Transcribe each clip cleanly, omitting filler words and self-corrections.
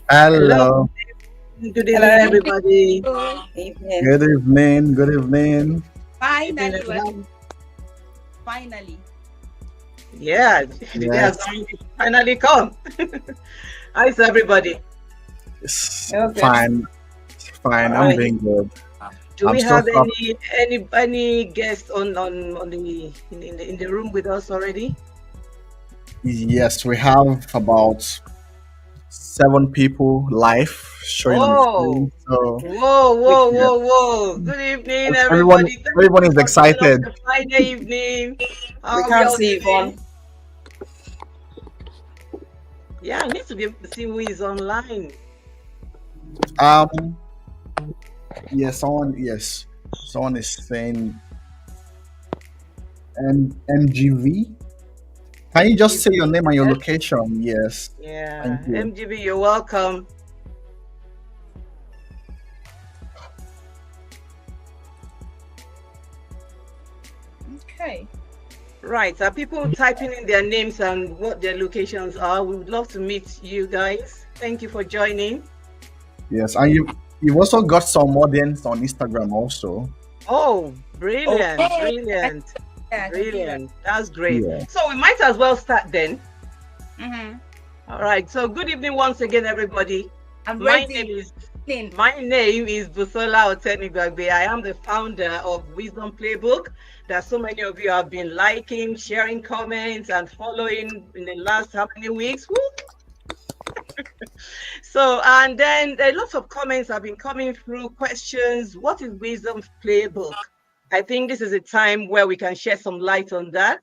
Hello. Hello. Good Hello. evening, everybody. Evening. Good evening. Good evening. Good evening, Finally, everyone. finally. Yeah, the day has Yes. finally come. How's everybody? Oh, good. Fine. All Fine. I'm right. doing good. Do I'm we so have happy. any guests on the in the room with us already? Yes, we have about 7 people live showing on the Oh, screen. So yeah, whoa. Good evening, everyone, everybody. Thank everyone you is for giving us excited. a Friday evening. We How are we can't all see doing? Yvonne. Yeah, I need to be able to see who is online. Um. Yes. Someone is saying MGV. Can you just say your MGB. name and your location? Yes. Thank Yeah, you. MGB, you're welcome. Okay. Right. Are people typing in their names and what their locations are? We would love to meet you guys. Thank you for joining. Yes, and you've also got some audience on Instagram also. Oh, Okay. brilliant. I can see that. That's great. Yeah. So we might as well start then. Mm-hmm. All right. So good evening once again, everybody. I'm My name ready. is Evening. my name is Busola Otenigagbe. I am the founder of Wisdom Playbook that so many of you have been liking, sharing comments, and following in the last how many weeks? Woo! So, and then a lot of comments have been coming through questions. What is Wisdom's Playbook? I think this is a time where we can shed some light on that.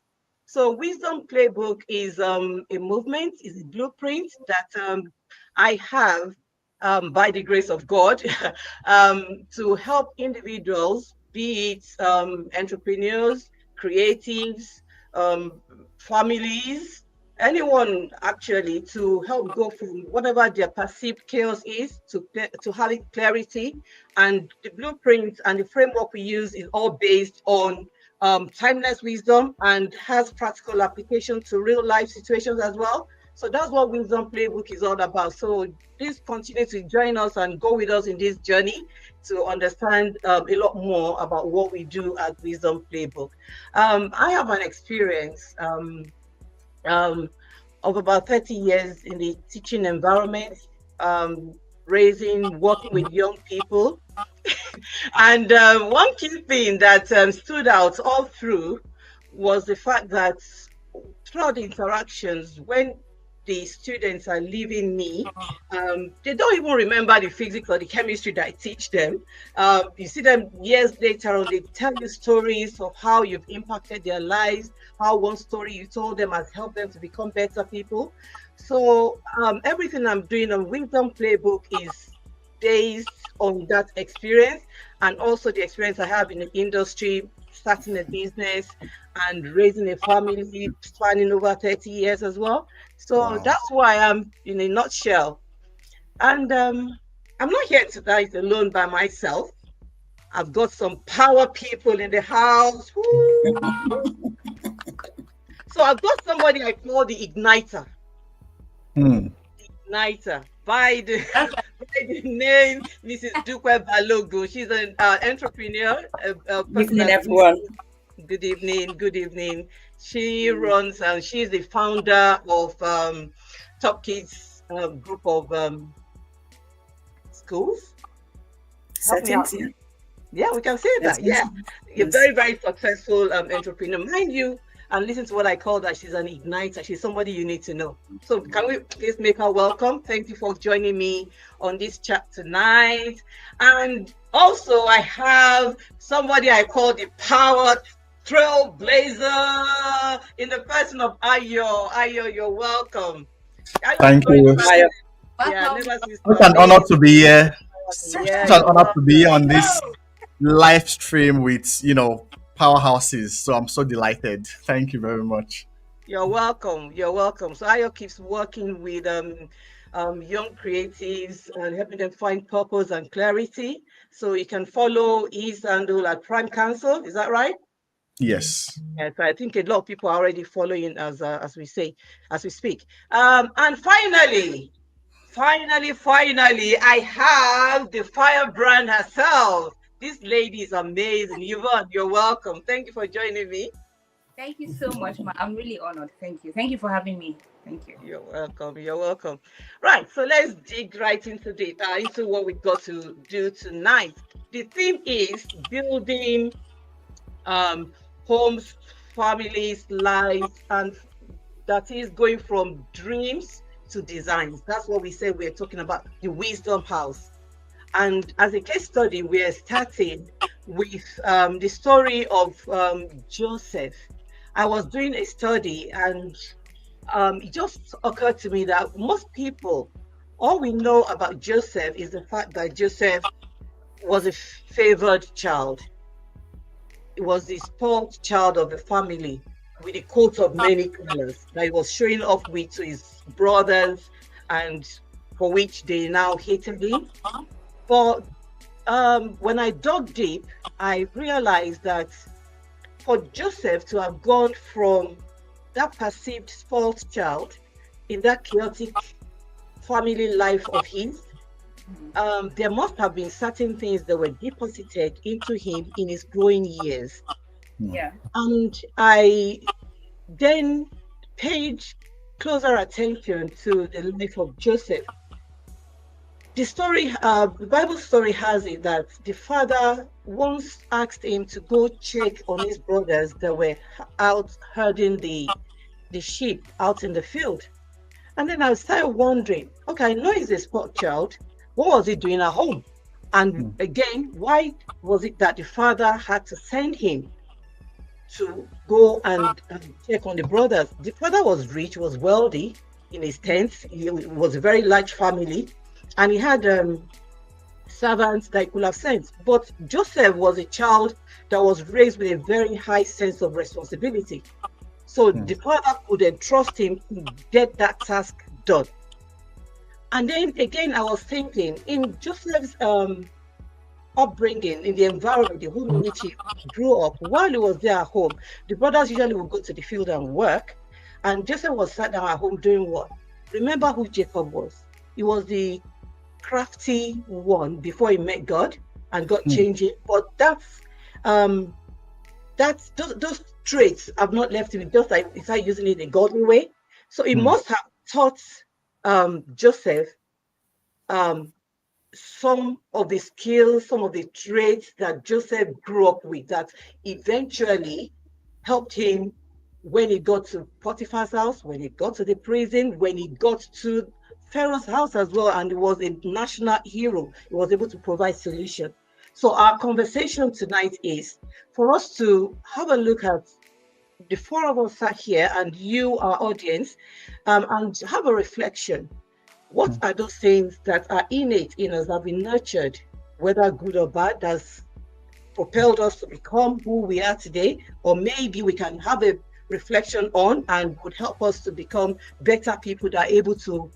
So, Wisdom Playbook is a movement, is a blueprint that I have by the grace of God to help individuals, be it entrepreneurs, creatives, um, families, anyone actually, to help go from whatever their perceived chaos is to having clarity. And the blueprint and the framework we use is all based on timeless wisdom and has practical application to real life situations as well. So that's what Wisdom Playbook is all about. So please continue to join us and go with us in this journey to understand a lot more about what we do at Wisdom Playbook. I have an experience um, of about 30 years in the teaching environment, um, working with young people. And one key thing that stood out all through was the fact that throughout the interactions, when the students are leaving me, they don't even remember the physics or the chemistry that I teach them. You see them years later on, they tell you stories of how you've impacted their lives, how one story you told them has helped them to become better people. So everything I'm doing on Wisdom Playbook is based on that experience and also the experience I have in the industry, starting a business and raising a family spanning over 30 years as well. So Wow. that's why I'm in a nutshell. And I'm not here tonight alone by myself. I've got some power people in the house. Woo! So I've got somebody I call the igniter. Hmm. Igniter. By the, Okay. by the name Mrs. Dupe Balogo. She's an entrepreneur, a person Evening, that everyone. good evening. Good evening. She runs and she's the founder of Top Kids group of schools. Help me out Settings, yeah. here. Yeah, we can say Yes, that. yes. Yeah, a Yes. very successful entrepreneur. Mind you, and listen to what I call that. She's an igniter. She's somebody you need to know. So can we please make her welcome? Thank you for joining me on this chat tonight. And also, I have somebody I call the power trailblazer in the person of Ayo. Ayo, you're welcome. Ayo is Thank going you. over Hi. there. Yeah, Welcome. never cease to Such an honor amaze. to be here. Yeah, Such an you're honor to be welcome. here on this live stream with powerhouses. So I'm so delighted. Thank you very much. You're welcome. You're welcome. So Ayo keeps working with young creatives and helping them find purpose and clarity. So you can follow his handle at Prime Council. Is that right? Yes. Yes, I think a lot of people are already following as we say, as we speak. And Finally, I have the firebrand herself. This lady is amazing. Yvonne, you're welcome. Thank you for joining me. Thank you so much, ma. I'm really honored. Thank you. Thank you for having me. Thank you. You're welcome. You're welcome. Right. So let's dig right into into what we got to do tonight. The theme is building homes, families, lives, and that is going from dreams to designs. That's what we say we're talking about, the Wisdom House. And as a case study, we are starting with the story of Joseph. I was doing a study, and it just occurred to me that most people, all we know about Joseph is the fact that Joseph was a favored child. He was the spoiled child of the family with a coat of many colors that he was showing off with to his brothers, and for which they now hated him. But when I dug deep, I realized that for Joseph to have gone from that perceived spoiled child in that chaotic family life of his, there must have been certain things that were deposited into him in his growing years. Yeah. And I then paid closer attention to the life of Joseph. The story, the Bible story has it that the father once asked him to go check on his brothers that were out herding the sheep out in the field. And then I started wondering, okay, I know he's a sport child. What was he doing at home? And again, why was it that the father had to send him to go and check on the brothers? The father was rich, was wealthy in his tents. He was a very large family, and he had servants that he could have sent. But Joseph was a child that was raised with a very high sense of responsibility. So the father could entrust him to get that task done. And then again, I was thinking, in Joseph's upbringing, in the environment, the home in which he grew up, while he was there at home, the brothers usually would go to the field and work. And Joseph was sat down at home doing what? Remember who Jacob was? He was the crafty one before he met God, and God changed it. But those traits have not left him, just like he started using it in a godly way. So he must have taught Joseph some of the skills, some of the traits that Joseph grew up with that eventually helped him when he got to Potiphar's house, when he got to the prison, when he got to Pharaoh's house as well, and he was a national hero. He was able to provide solution. So our conversation tonight is for us to have a look at the four of us sat here and you, our audience, and have a reflection. What are those things that are innate in us, have been nurtured, whether good or bad, that's propelled us to become who we are today? Or maybe we can have a reflection on and would help us to become better people that are able to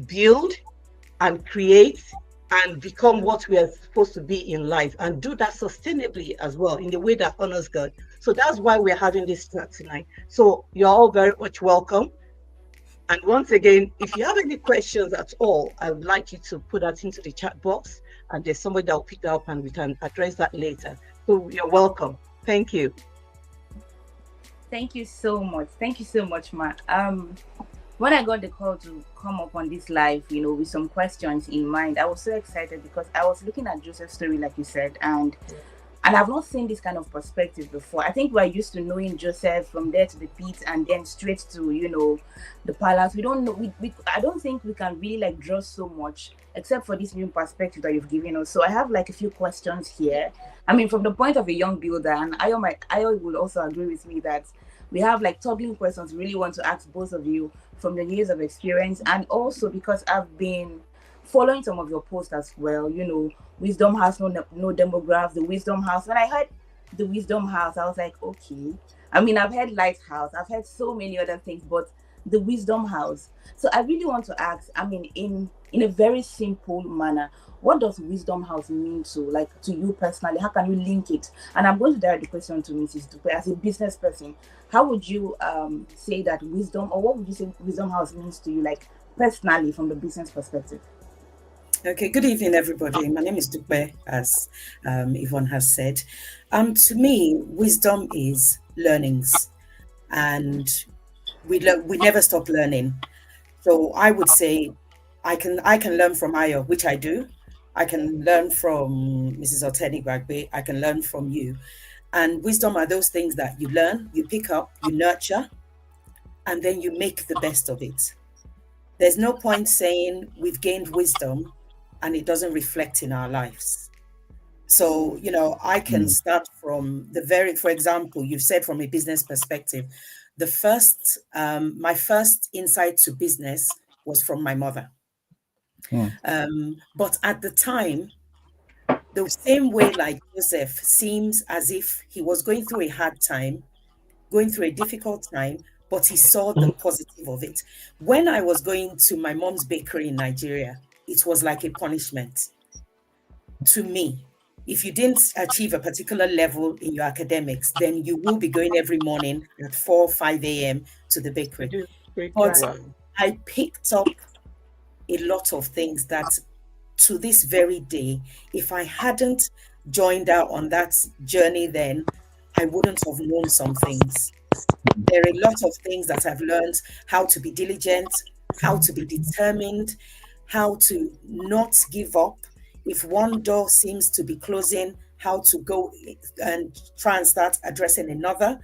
build and create and become what we are supposed to be in life, and do that sustainably as well in the way that honors God. So that's why we're having this chat tonight. So you're all very much welcome. And once again, if you have any questions at all, I would like you to put that into the chat box, and there's somebody that will pick that up and we can address that later. So you're welcome. Thank you. Thank you so much. Thank you so much, Ma. When I got the call to come up on this live, with some questions in mind, I was so excited because I was looking at Joseph's story, like you said, and I've not seen this kind of perspective before. I think we're used to knowing Joseph from there to the pit and then straight to, the palace. We don't know. I don't think we can really draw so much except for this new perspective that you've given us. So I have a few questions here. I mean, from the point of a young builder, and Ayo will also agree with me that we have toggling questions we really want to ask both of you from the years of experience, and also because I've been following some of your posts as well, Wisdom House, no demograph, the Wisdom House. When I heard the Wisdom House, I was like, okay. I mean, I've heard Lighthouse, I've heard so many other things, but the Wisdom House. So I really want to ask, I mean, in a very simple manner, what does Wisdom House mean to you personally? How can you link it? And I'm going to direct the question to Mrs. Dupe as a business person. How would you say that wisdom, or what would you say Wisdom House means to you, personally from the business perspective? Okay, good evening, everybody. My name is Dupe, as Yvonne has said. To me, wisdom is learnings, and we never stop learning. So I would say, I can learn from Ayo, which I do. I can learn from Mrs. Oteni Bagbe. I can learn from you. And wisdom are those things that you learn, you pick up, you nurture, and then you make the best of it. There's no point saying we've gained wisdom and it doesn't reflect in our lives. So, I can start from for example, you've said from a business perspective, my first insight to business was from my mother. But at the time, the same way like Joseph seems as if he was going through a hard time, going through a difficult time, but he saw the positive of it. When I was going to my mom's bakery in Nigeria, it was like a punishment to me. If you didn't achieve a particular level in your academics, then you will be going every morning at 4, 5 a.m. to the bakery. But I picked up a lot of things that to this very day, if I hadn't joined out on that journey then, I wouldn't have known some things. There are a lot of things that I've learned: how to be diligent, how to be determined, how to not give up. If one door seems to be closing, how to go and try and start addressing another.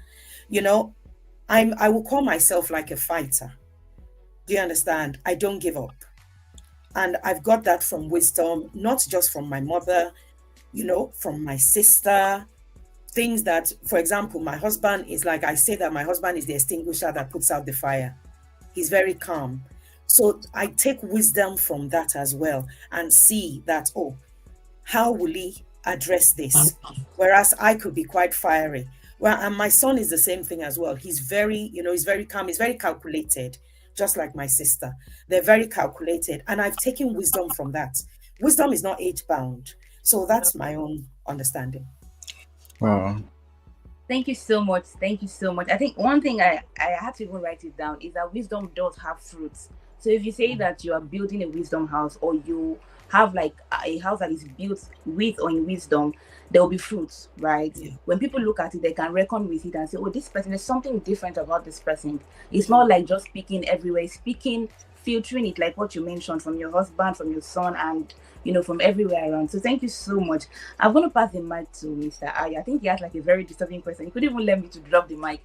I will call myself like a fighter. Do you understand? I don't give up. And I've got that from wisdom, not just from my mother, from my sister. Things that, for example, my husband is like, I say that my husband is the extinguisher that puts out the fire. He's very calm. So I take wisdom from that as well and see that, how will he address this? Whereas I could be quite fiery. Well, and my son is the same thing as well. He's very, he's very calm. He's very calculated, just like my sister. They're very calculated. And I've taken wisdom from that. Wisdom is not age bound. So that's my own understanding. Wow. Thank you so much. Thank you so much. I think one thing I had to even write it down is that wisdom does have fruits. So if you say that you are building a wisdom house, or you have like a house that is built with or in wisdom, there will be fruits, right? Yeah. When people look at it, they can reckon with it and say, this person, there's something different about this person. It's not like just speaking everywhere, speaking, filtering it, like what you mentioned, from your husband, from your son, and from everywhere around. So thank you so much. I'm going to pass the mic to Mr. Ayo. I think he has like a very disturbing question. He couldn't even let me to drop the mic.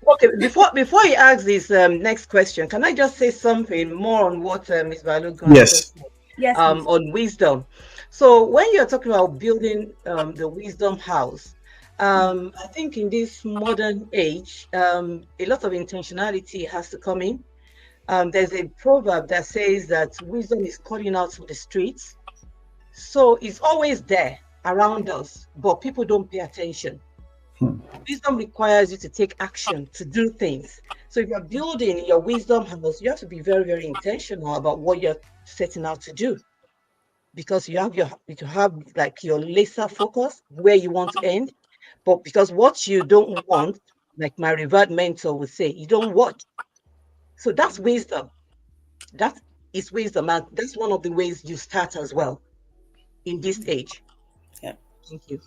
Okay, before he asks this next question, can I just say something more on what Ms. Balogun Yes. Yes. On wisdom. So when you're talking about building the wisdom house, I think in this modern age, a lot of intentionality has to come in. There's a proverb that says that wisdom is calling out from the streets. So it's always there around us, but people don't pay attention. Wisdom requires you to take action, to do things. So if you're building your wisdom house, you have to be very, very intentional about what you're setting out to do, because you have like your laser focus where you want to end. But because what you don't want, like my revered mentor would say, you don't want. So that's wisdom. That is wisdom, and that's one of the ways you start as well in this age. Yeah. Thank you.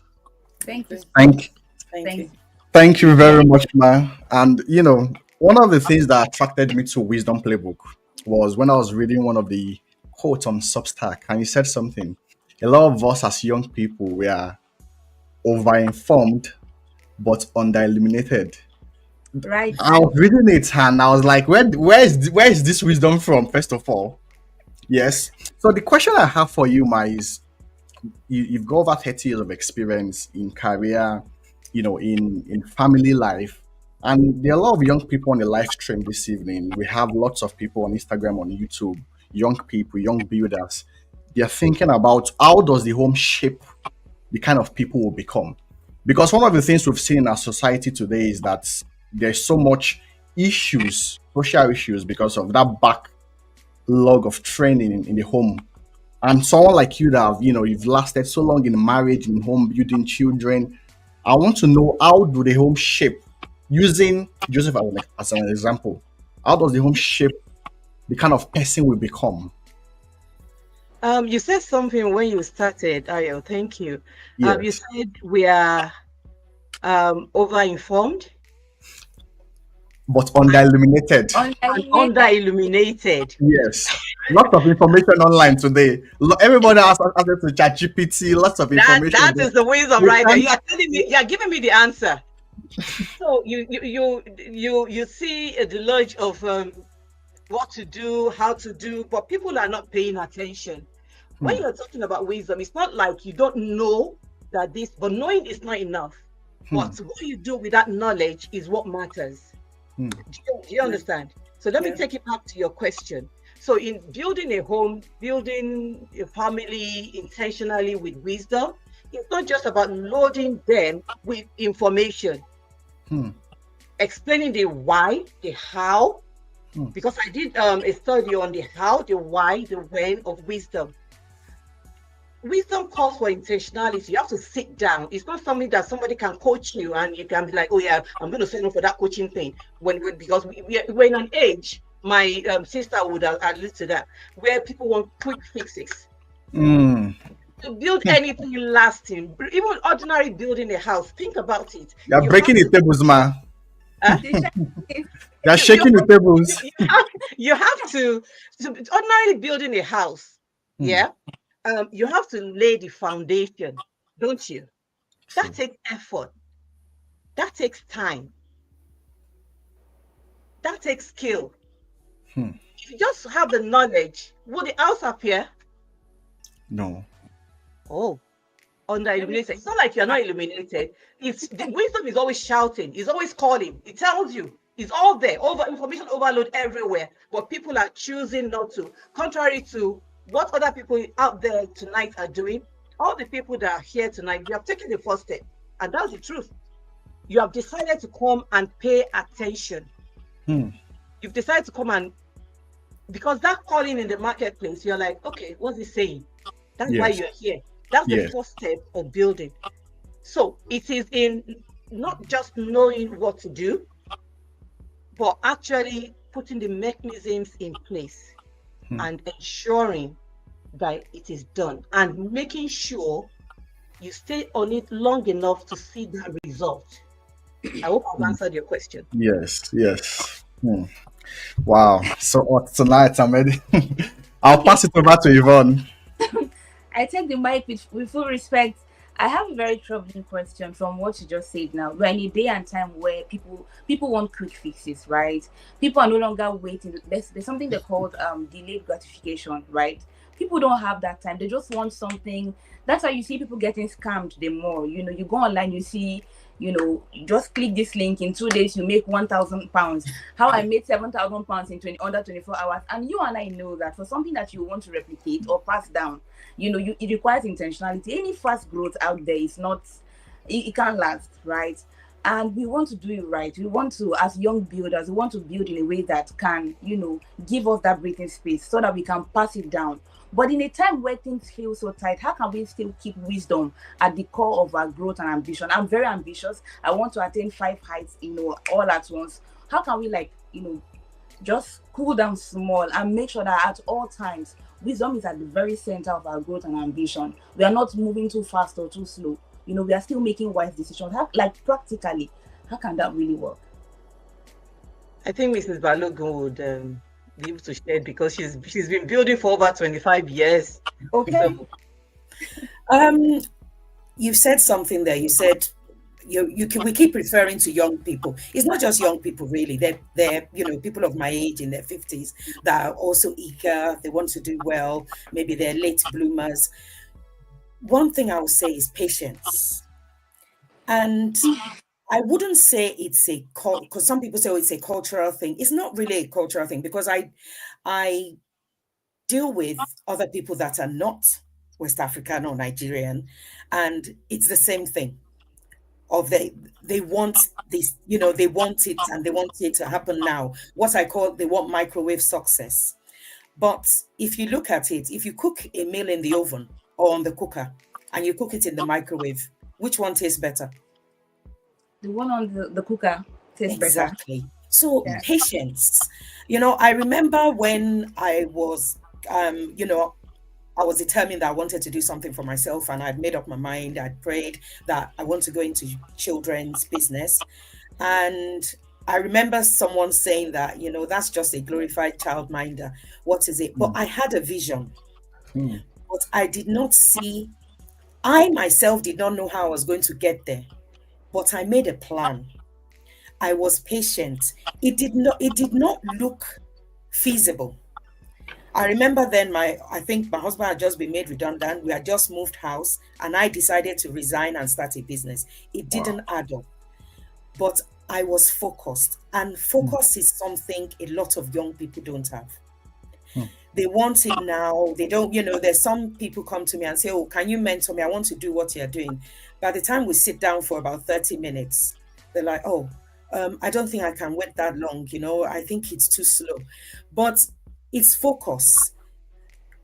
Thank you. Thank you very much, Ma. And one of the things that attracted me to Wisdom Playbook was when I was reading one of the quotes on Substack, and he said something. A lot of us as young people, we are over-informed but under-illuminated. Right. I was reading it and I was like, where is this wisdom from, first of all? Yes. So the question I have for you, Ma, is you've got over 30 years of experience in career, in family life. And there are a lot of young people on the live stream this evening. We have lots of people on Instagram, on YouTube, young people, young builders. They're thinking about how does the home shape the kind of people we'll become. Because one of the things we've seen in our society today is that there's so much issues, social issues, because of that backlog of training in the home. And someone like you that you've lasted so long in marriage, in home, building children, I want to know, how do the home shape, using Joseph as an example, how does the home shape the kind of person we become. You said something when you started, Ayo. Thank you. You Yes. said we are over-informed But under-illuminated. and under-illuminated. Yes. Lots of information online today. Everybody has access to ChatGPT, lots of information. That is the wisdom We right there. can't- You are telling me, you are giving me the answer. So you see a deluge of what to do, how to do, but people are not paying attention. When you're talking about wisdom, it's not like you don't know that this, but knowing is not enough. But what you do with that knowledge is what matters. Do you understand? So let me take it back to your question. So in building a home, building a family intentionally with wisdom, it's not just about loading them with information, explaining the why, the how, because I did a study on the how, the why, the when of wisdom. Wisdom calls for intentionality. You have to sit down. It's not something that somebody can coach you and you can be like, oh yeah, I'm going to sign up for that coaching thing. Because we're in an age, my sister would allude to that, where people want quick fixes. To build anything lasting, even ordinary building a house, think about it. You're breaking the tables, man. You're shaking the tables. You have to ordinarily building a house. Yeah. You have to lay the foundation, don't you? That takes effort. That takes time. That takes skill. If you just have the knowledge, will the house appear? No. Oh, under-illuminated. It's not like you're not illuminated. It's the wisdom is always shouting. It's always calling. It tells you. It's all there. Information overload everywhere. But people are choosing not to. Contrary to what other people out there tonight are doing, all the people that are here tonight, you have taken the first step. And that's the truth. You have decided to come and pay attention. You've decided to come and, because that calling in the marketplace, you're like, okay, what's he saying? That's why you're here. That's the first step of building. So it is in not just knowing what to do, but actually putting the mechanisms in place and ensuring that it is done and making sure you stay on it long enough to see that result. I hope I've answered your question. Yes. Wow. So tonight I'm ready. I'll pass it over to Yvonne. I take the mic with full respect. I have a very troubling question from what you just said now. We're in a day and time where people want quick fixes, right? People are no longer waiting. There's something they call delayed gratification, right? People don't have that time. They just want something. That's why you see people getting scammed the more. You know, you go online, you see, you know, you just click this link, in 2 days you make £1,000. How I made £7,000 in under 24 hours. And you and I know that for something that you want to replicate or pass down, you know, it requires intentionality. Any fast growth out there is not, it can't last, right? And we want to do it right. We want to, as young builders, we want to build in a way that can, you know, give us that breathing space so that we can pass it down. But in a time where things feel so tight, how can we still keep wisdom at the core of our growth and ambition? I'm very ambitious. I want to attain 5 heights, you know, all at once. How can we, like, you know, just cool down small and make sure that at all times, wisdom is at the very center of our growth and ambition? We are not moving too fast or too slow. You know, we are still making wise decisions. Like, practically, how can that really work? I think Mrs. Balogun would be able to share, because she's been building for over 25 years. Okay. You've said something there. You said we keep referring to young people. It's not just young people, really. They're you know, people of my age in their 50s that are also eager. They want to do well. Maybe they're late bloomers. One thing I would say is patience. And I wouldn't say it's a because some people say it's a cultural thing. It's not really a cultural thing, because I deal with other people that are not West African or Nigerian, and it's the same thing. Of they want this, you know, they want it and they want it to happen now. What I call, they want microwave success. But if you look at it, if you cook a meal in the oven or on the cooker and you cook it in the microwave, which one tastes better? The one on the cooker tastes Exactly. better. So Yeah. patience. I remember when I was, I was determined that I wanted to do something for myself, and I'd made up my mind. I'd prayed that I want to go into children's business. And I remember someone saying that, that's just a glorified childminder. What is it? But I had a vision, Hmm. but I myself did not know how I was going to get there, but I made a plan. I was patient. It did not look feasible. I remember then I think my husband had just been made redundant. We had just moved house, and I decided to resign and start a business. It Wow. didn't add up, but I was focused. And Hmm. focus is something a lot of young people don't have. Hmm. They want it now. They don't, there's some people come to me and say, "Oh, can you mentor me? I want to do what you're doing." By the time we sit down for about 30 minutes, they're like, "Oh, I don't think I can wait that long. I think it's too slow." But it's focus.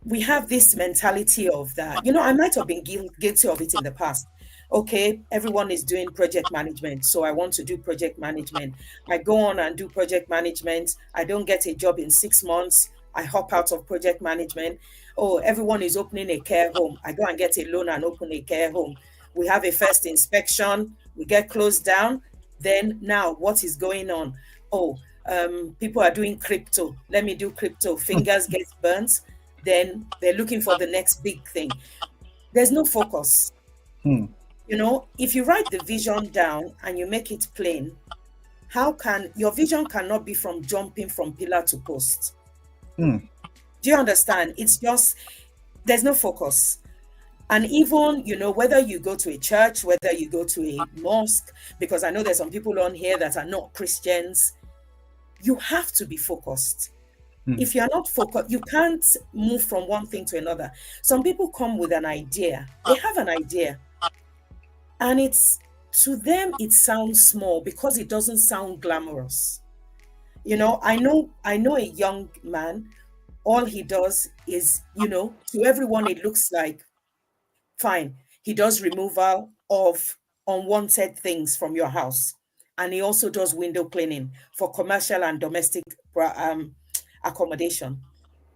We have this mentality of that. I might have been guilty of it in the past. Okay, everyone is doing project management, so I want to do project management. I go on and do project management. I don't get a job in 6 months. I hop out of project management. Oh, everyone is opening a care home. I go and get a loan and open a care home. We have a first inspection. We get closed down. Then now, what is going on? Oh, people are doing crypto. Let me do crypto. Fingers get burnt. Then they're looking for the next big thing. There's no focus. Hmm. If you write the vision down and you make it plain, how can your vision cannot be from jumping from pillar to post? Hmm. Do you understand? It's just there's no focus. And even, whether you go to a church, whether you go to a mosque, because I know there's some people on here that are not Christians, you have to be focused. Hmm. If you're not focused, you can't move from one thing to another. Some people come with an idea. They have an idea, and to them it sounds small because it doesn't sound glamorous. I know a young man, all he does is, to everyone it looks like fine. He does removal of unwanted things from your house, and he also does window cleaning for commercial and domestic accommodation.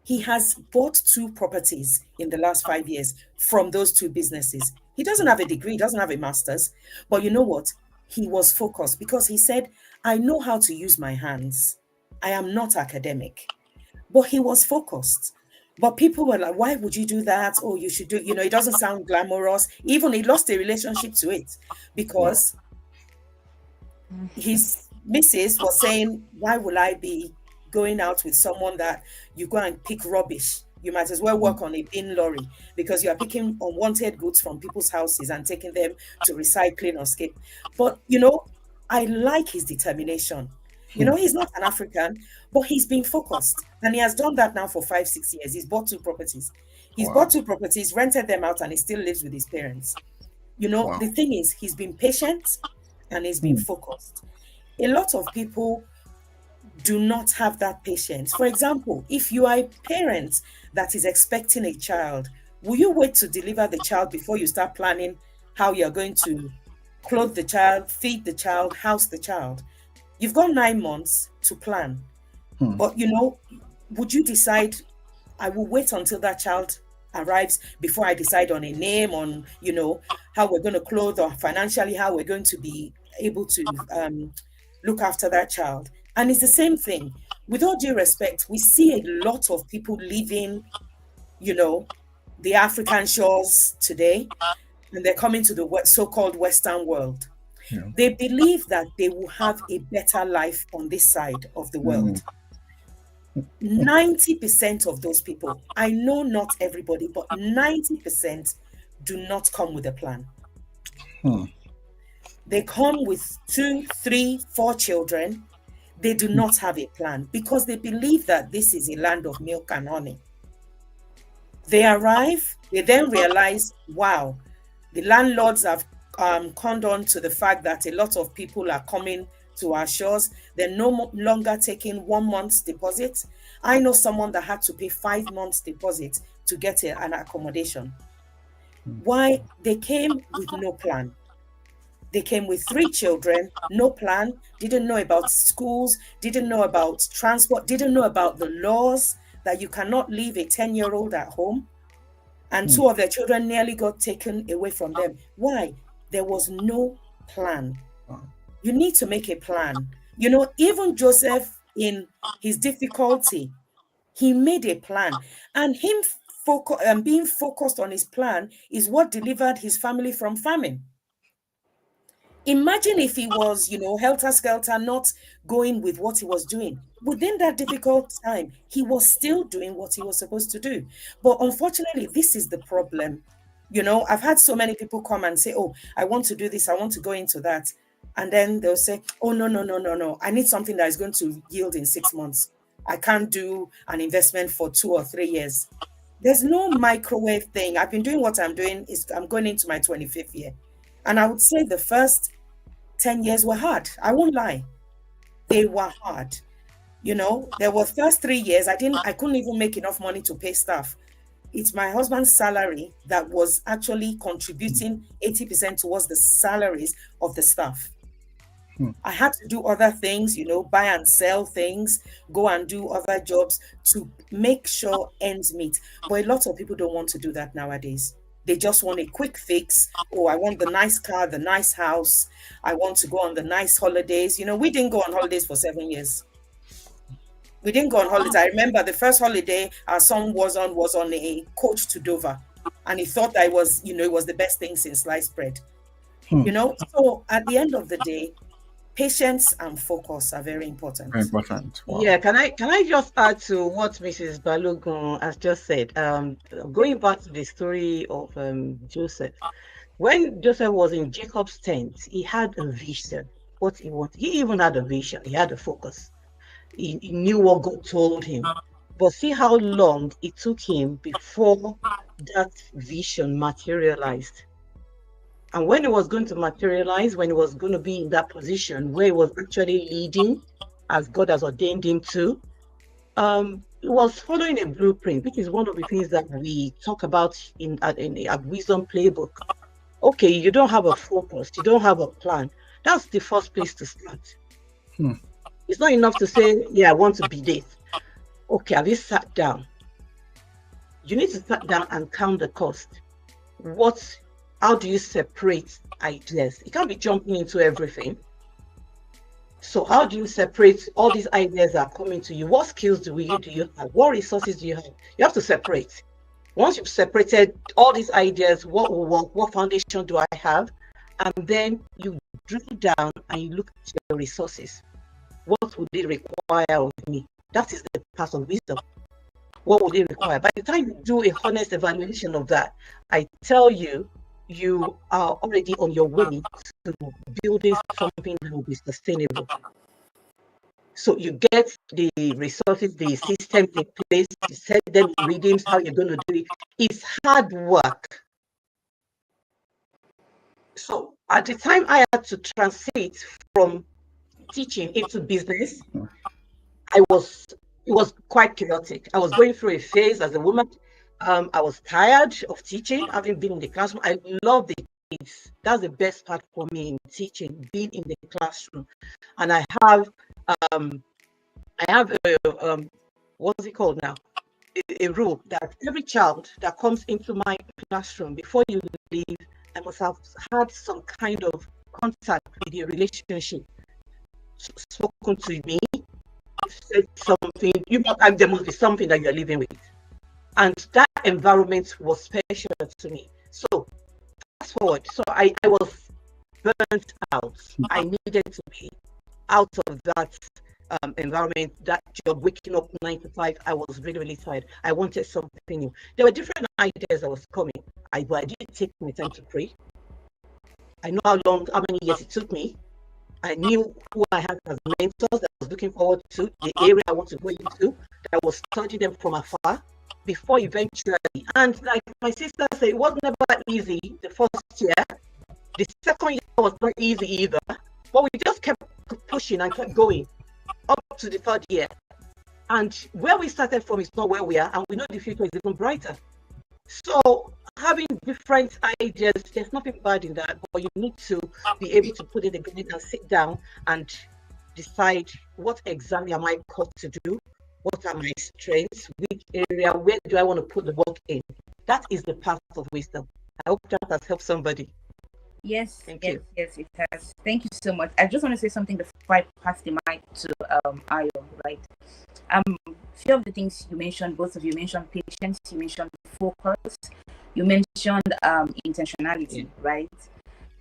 He has bought 2 properties in the last 5 years from those 2 businesses. He doesn't have a degree, he doesn't have a master's, but you know what? He was focused because he said, I know how to use my hands. I am not academic, but he was focused. But people were like, why would you do that? Oh, you should do, it doesn't sound glamorous. Even he lost a relationship to it Wow. because his missus was saying, why will I be going out with someone that you go and pick rubbish? You might as well Hmm. work on a bin lorry because you are picking unwanted goods from people's houses and taking them to recycling or skip. But, I like his determination. Hmm. He's not an African, but he's been focused. And he has done that now for 5, 6 years. He's bought 2 properties. He's bought Wow. 2 properties, rented them out, and he still lives with his parents. Wow. The thing is, he's been patient and he's been Hmm. focused. A lot of people do not have that patience. For example, if you are a parent that is expecting a child, will you wait to deliver the child before you start planning how you're going to clothe the child, feed the child, house the child? You've got 9 months to plan. Hmm. But, would you decide, I will wait until that child arrives before I decide on a name, on, how we're going to clothe or financially how we're going to be able to look after that child? And it's the same thing. With all due respect, we see a lot of people leaving, the African shores today, and they're coming to the so-called Western world. Yeah. They believe that they will have a better life on this side of the Hmm. world. 90% of those people, I know not everybody, but 90% do not come with a plan. Hmm. They come with 2, 3, 4 children. They do not have a plan because they believe that this is a land of milk and honey. They arrive, they then realize, wow, the landlords have conned on to the fact that a lot of people are coming to our shores. They're no longer taking 1 month's deposit. I know someone that had to pay 5 months deposit to get an accommodation. Why? They came with no plan. They came with 3 children, no plan, didn't know about schools, didn't know about transport, didn't know about the laws that you cannot leave a 10-year-old at home. And 2 of their children nearly got taken away from them. Why? There was no plan. You need to make a plan. You know, even Joseph, in his difficulty, he made a plan. And him being focused on his plan is what delivered his family from famine. Imagine if he was, you know, helter-skelter, not going with what he was doing. Within that difficult time, he was still doing what he was supposed to do. But unfortunately, this is the problem. You know, I've had so many people come and say, oh, I want to do this, I want to go into that. And then they'll say, oh, no. I need something that is going to yield in 6 months. I can't do an investment for 2 or 3 years. There's no microwave thing. I've been doing what I'm doing. I'm going into my 25th year. And I would say the first 10 years were hard. I won't lie. They were hard. You know, there were first 3 years, I couldn't even make enough money to pay staff. It's my husband's salary that was actually contributing 80% towards the salaries of the staff. I had to do other things, you know, buy and sell things, go and do other jobs to make sure ends meet. But a lot of people don't want to do that nowadays. They just want a quick fix. Oh, I want the nice car, the nice house. I want to go on the nice holidays. You know, we didn't go on holidays for 7 years. We didn't go on holidays. I remember the first holiday our son was on a coach to Dover. And he thought that it was the best thing since sliced bread. You know, so at the end of the day, patience and focus are very important. Very important. Wow. Yeah, can I just add to what Mrs. Balogun has just said? Going back to the story of Joseph, when Joseph was in Jacob's tent, he had a vision. What he wanted, he even had a vision. He had a focus. He knew what God told him. But see how long it took him before that vision materialized. And when it was going to materialize, when he was going to be in that position where he was actually leading as God has ordained him to, he was following a blueprint, which is one of the things that we talk about in a wisdom playbook. Okay, you don't have a focus, you don't have a plan. That's the first place to start. It's not enough to say, yeah, I want to be this. Okay, have you sat down? You need to sit down and count the cost. How do you separate ideas? You can't be jumping into everything. So how do you separate all these ideas that are coming to you? What skills do you have? What resources do you have? You have to separate. Once you've separated all these ideas, what will work? What foundation do I have? And then you drill down and you look at your resources. What would they require of me? That is the path of wisdom. What would they require? By the time you do a honest evaluation of that, I tell you, you are already on your way to building something that will be sustainable. So you get the resources, the systems in place, you set them in rhythms, how you're going to do it. It's hard work. So at the time I had to transit from teaching into business, it was quite chaotic. I was going through a phase as a woman. I was tired of teaching, having been in the classroom. I love the kids. That's the best part for me in teaching, being in the classroom. And I have what's it called now? A rule that every child that comes into my classroom, before you leave, I must have had some kind of contact with your relationship, spoken to me, said something. There must be something that you're living with. And that environment was special to me. So fast forward. So I was burnt out. I needed to be out of that environment, that job, waking up 9 to 5. I was really, really tired. I wanted something new. There were different ideas that was coming. I did take my time to pray. I know how many years it took me. I knew who I had as mentors that I was looking forward to, the area I want to go into. I was studying them from afar. Before eventually, and like my sister said, it was never easy the first year. The second year was not easy either, but we just kept pushing and kept going up to the third year. And where we started from is not where we are, and we know the future is even brighter. So having different ideas, there's nothing bad in that, but you need to be able to put it together and sit down and decide what exactly am I called to do, what are my strengths, which area, where do I want to put the work in. That is the path of wisdom. I hope that has helped somebody. Yes, Thank yes, you. yes, it has. Thank you so much. I just want to say something before I pass the mic to Ayo, right? Few of the things you mentioned, both of you mentioned patience, you mentioned focus, you mentioned intentionality, right?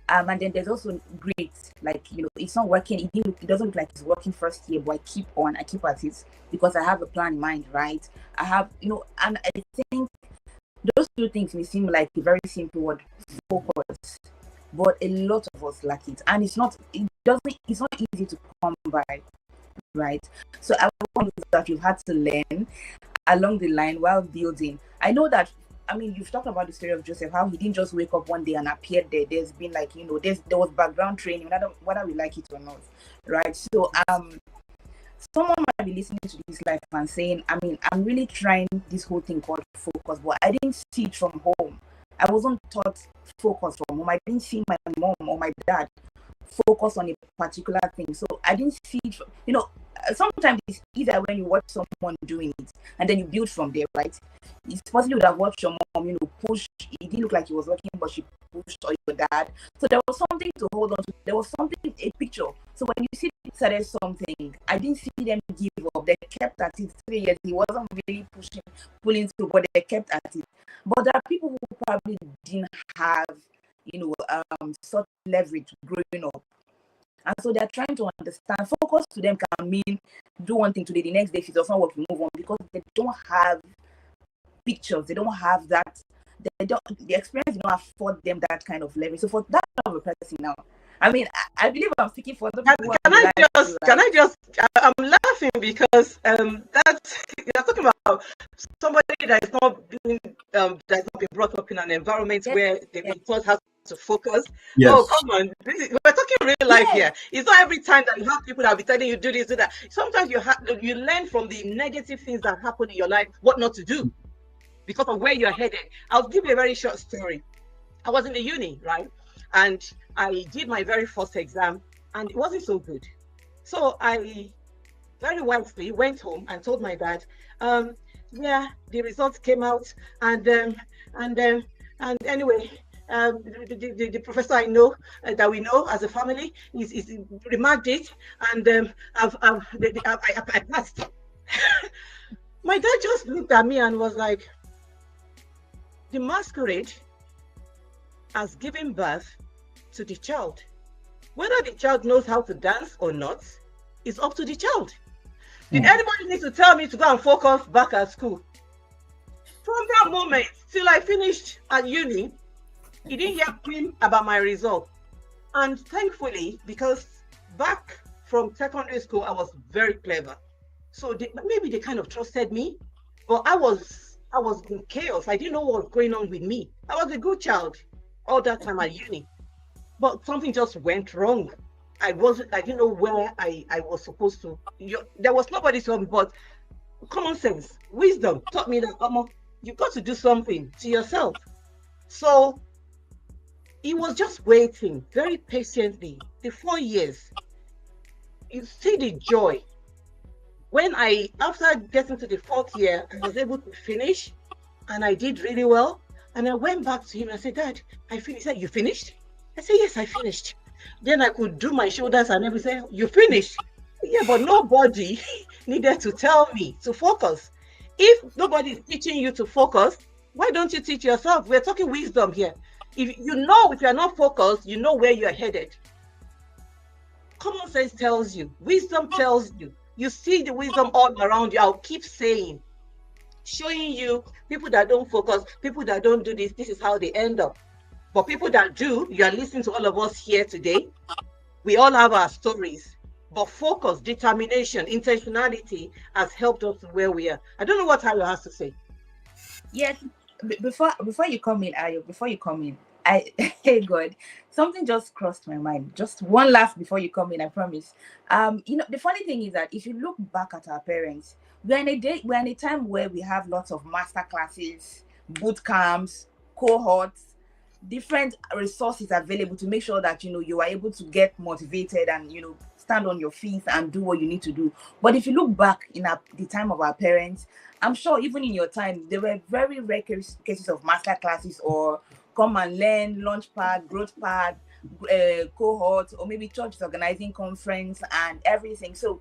And then there's also great, like, it's not working. It doesn't look like it's working first year, but I keep at it because I have a plan in mind, right? I have, and I think those two things may seem like a very simple word, focus, but a lot of us lack it, and it's not easy to come by, right? So I want that you've had to learn along the line while building. I know that, you've talked about the story of Joseph, how he didn't just wake up one day and appear there. There's been like, there was background training, whether we like it or not, right? So someone might be listening to this life and saying, I'm really trying this whole thing called focus, but I didn't see it from home. I wasn't taught focus from home. I didn't see my mom or my dad focus on a particular thing. So I didn't see it, sometimes it's easier when you watch someone doing it and then you build from there, right? It's possible you would have watched your mom, push. It didn't look like he was working, but she pushed, or your dad. So there was something to hold on to. There was something, a picture. So when you see they started something, I didn't see them give up. They kept at it 3 years. He wasn't really pulling through, but they kept at it. But there are people who probably didn't have, such leverage growing up. And so they're trying to understand. Focus to them can mean do one thing today, the next day if it does not work, you move on, because they don't have pictures. They don't have that. The experience did not afford them that kind of leverage. So for that kind of a person now, I believe I'm speaking for the people. I'm laughing because that's, you're talking about somebody that is not doing that's not been brought up in an environment where they were taught how to focus. Yes. Oh, come on. We're talking real life here. It's not every time that you have people that will be telling you do this, do that. Sometimes you learn from the negative things that happen in your life, what not to do because of where you're headed. I'll give you a very short story. I was in the uni, right? And I did my very first exam and it wasn't so good. So I very wisely went home and told my dad, the results came out and anyway, the professor I know that we know as a family is remarked it, and I passed. My dad just looked at me and was like, the masquerade has given birth to the child. Whether the child knows how to dance or not is up to the child. Did anybody need to tell me to go and focus back at school? From that moment till I finished at uni, he didn't hear cream about my result. And thankfully, because back from secondary school, I was very clever. So maybe they kind of trusted me, but I was in chaos. I didn't know what was going on with me. I was a good child all that time at uni, but something just went wrong. I didn't know where I was supposed to. There was nobody to help me, but common sense, wisdom taught me that you've got to do something to yourself. So he was just waiting very patiently. The 4 years, you see the joy. When after getting to the 4th year, I was able to finish and I did really well. And I went back to him and I said, Dad, I finished. He said, you finished? I said, yes, I finished. Then I could do my shoulders and everything. You finished? Yeah, but nobody needed to tell me to focus. If nobody is teaching you to focus, why don't you teach yourself? We're talking wisdom here. If you're not focused, you know where you're headed. Common sense tells you. Wisdom tells you. You see the wisdom all around you. I'll keep saying, showing you people that don't focus, people that don't do this is how they end up. But people that do, you are listening to all of us here today. We all have our stories. But focus, determination, intentionality has helped us to where we are. I don't know what Ayo has to say. Yes, before you come in, Ayo, hey God, something just crossed my mind. Just one laugh before you come in, I promise. The funny thing is that if you look back at our parents, we're in a time where we have lots of master classes, boot camps, cohorts, different resources available to make sure that you are able to get motivated and stand on your feet and do what you need to do. But if you look back in the time of our parents, I'm sure even in your time there were very rare cases of master classes or come and learn, launchpad, growthpad, cohort, or maybe churches organizing conference and everything. So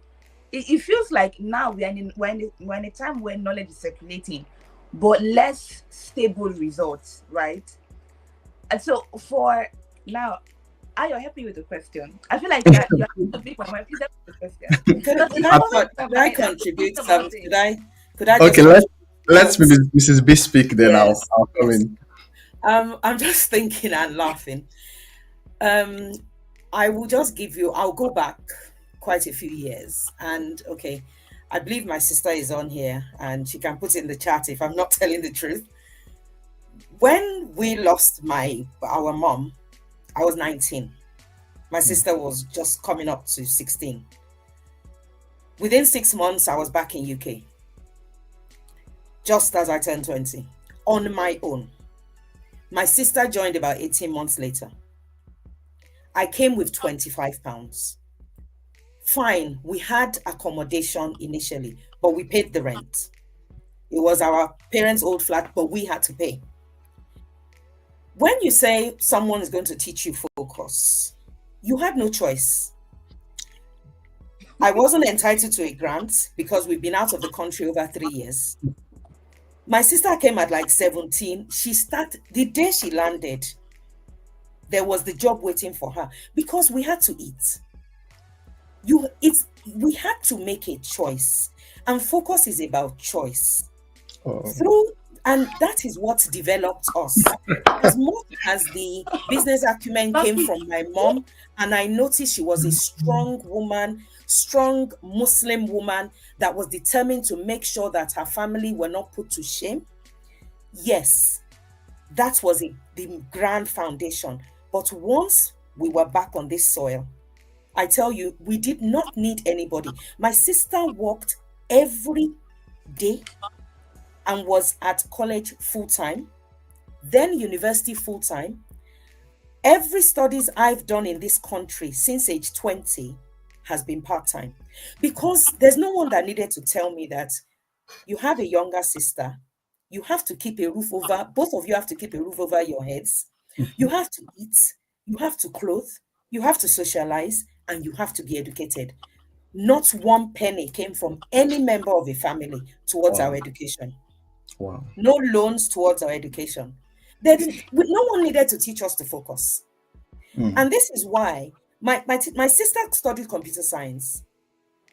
it feels like now we're in a time where knowledge is circulating, but less stable results, right? And so for now, are you happy with the question? I feel like you're a big one. Please help with the question. Could I contribute something? Could I Okay, let's Mrs. B speak, then Yes, I'll come in. I'm just thinking and laughing. I'll go back quite a few years. And okay, I believe my sister is on here and she can put in the chat if I'm not telling the truth. When we lost our mom, I was 19. My sister was just coming up to 16. Within 6 months, I was back in UK. Just as I turned 20, on my own. My sister joined about 18 months later. I came with £25. Fine, we had accommodation initially, but we paid the rent. It was our parents' old flat, but we had to pay. When you say someone is going to teach you focus, you had no choice. I wasn't entitled to a grant because we've been out of the country over 3 years. My sister came at like 17. The day she landed, there was the job waiting for her because we had to eat. We had to make a choice, and focus is about choice. And that is what developed us. As much as the business acumen came from my mom, and I noticed she was a strong woman, strong Muslim woman that was determined to make sure that her family were not put to shame. Yes, that was the grand foundation. But once we were back on this soil, I tell you, we did not need anybody. My sister worked every day and was at college full-time, then university full-time. Every studies I've done in this country since age 20 has been part-time, because there's no one that needed to tell me that you have a younger sister, you have to keep a roof over, both of you have to keep a roof over your heads, you have to eat, you have to clothe, you have to socialize, and you have to be educated. Not one penny came from any member of a family towards our education. Wow. No loans towards our education. No one needed to teach us to focus. And this is why my sister studied computer science.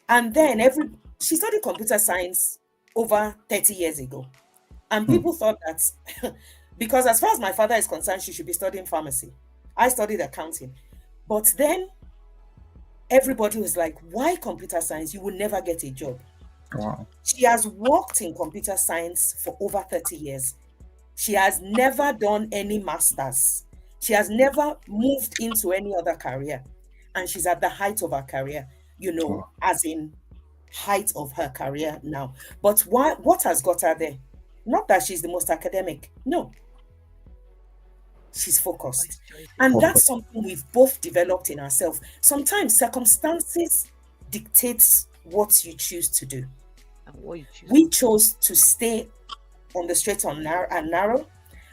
And then she studied computer science over 30 years ago. And people thought that, because as far as my father is concerned, she should be studying pharmacy. I studied accounting. But then everybody was like, why computer science? You will never get a job. Wow. She has worked in computer science for over 30 years. She has never done any masters. She has never moved into any other career. And she's at the height of her career, Wow. as in height of her career now. But what has got her there? Not that she's the most academic. No. She's focused. And that's something we've both developed in ourselves. Sometimes circumstances dictates what you choose to do. And what you choose. We chose to stay on the straight and narrow,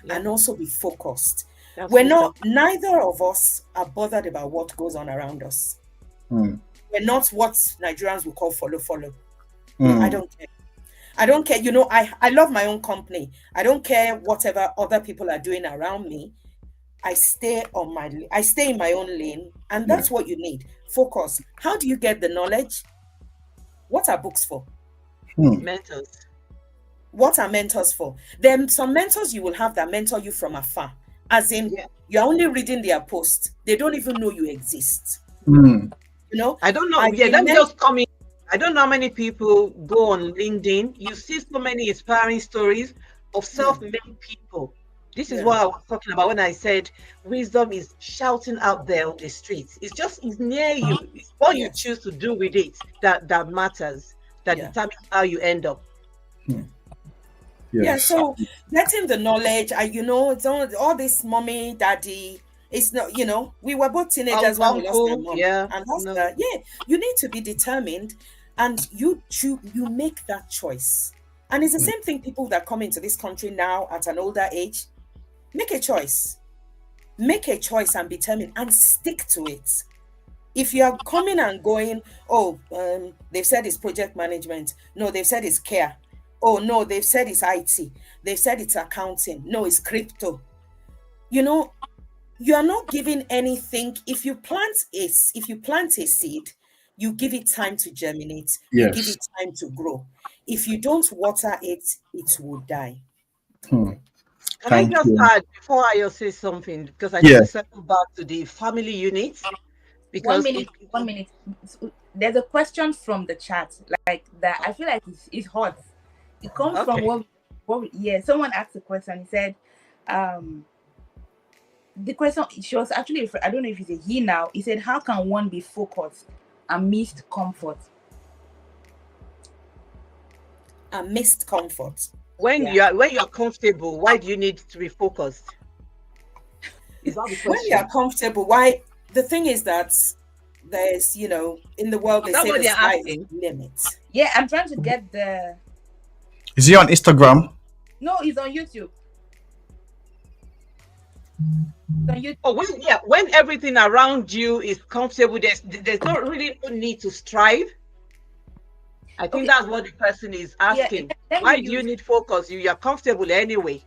and also be focused. Neither of us are bothered about what goes on around us. We're not what Nigerians will call follow. I don't care. I don't care. I love my own company. I don't care whatever other people are doing around me. I stay in my own lane, and that's what you need. Focus. How do you get the knowledge? What are books for? Mentors. What are mentors for? Then some mentors you will have that mentor you from afar. As in, you're only reading their post. They don't even know you exist. I don't know. Let me just come in. I don't know how many people go on LinkedIn. You see so many inspiring stories of self-made people. This is what I was talking about when I said wisdom is shouting out there on the streets. It's near you. It's what you choose to do with it that matters, that determines how you end up. Yeah, Yes. so getting the knowledge, it's all this mommy, daddy. It's not, we were both teenagers when we lost our Uncle, mom, yeah, and that's no. you need to be determined, and you make that choice. And it's the same thing. People that come into this country now at an older age, make a choice, and be determined and stick to it. If you are coming and going, oh, they've said it's project management. No, they've said it's care. Oh, no, they've said it's IT. They've said it's accounting. No, it's crypto. You are not giving anything. If you plant a seed, you give it time to germinate. You give Yes. it time to grow. If you don't water it, it will die. Hmm. Can I Thank just you. add before I say something, because I need Yeah. to circle back to the family unit, One because minute, 1 minute. There's a question from the chat, like that. I feel like it's hot. It comes from okay. someone asked a question. He said, the question, she was actually, I don't know if it's a he now. He said, how can one be focused amidst comfort? Amidst comfort. When Yeah. you're comfortable, why do you need to be focused? Is that the When you are question? comfortable, why? The thing is that there's, in the world, they That's say what the they're sky is asking. the limit. Yeah, I'm trying to get the. Is he on Instagram? No, it's on YouTube. It's on YouTube. Oh, when everything around you is comfortable, there's not really no need to strive. I think Okay. that's what the person is asking. let me Why do you use- need focus? You're comfortable anyway.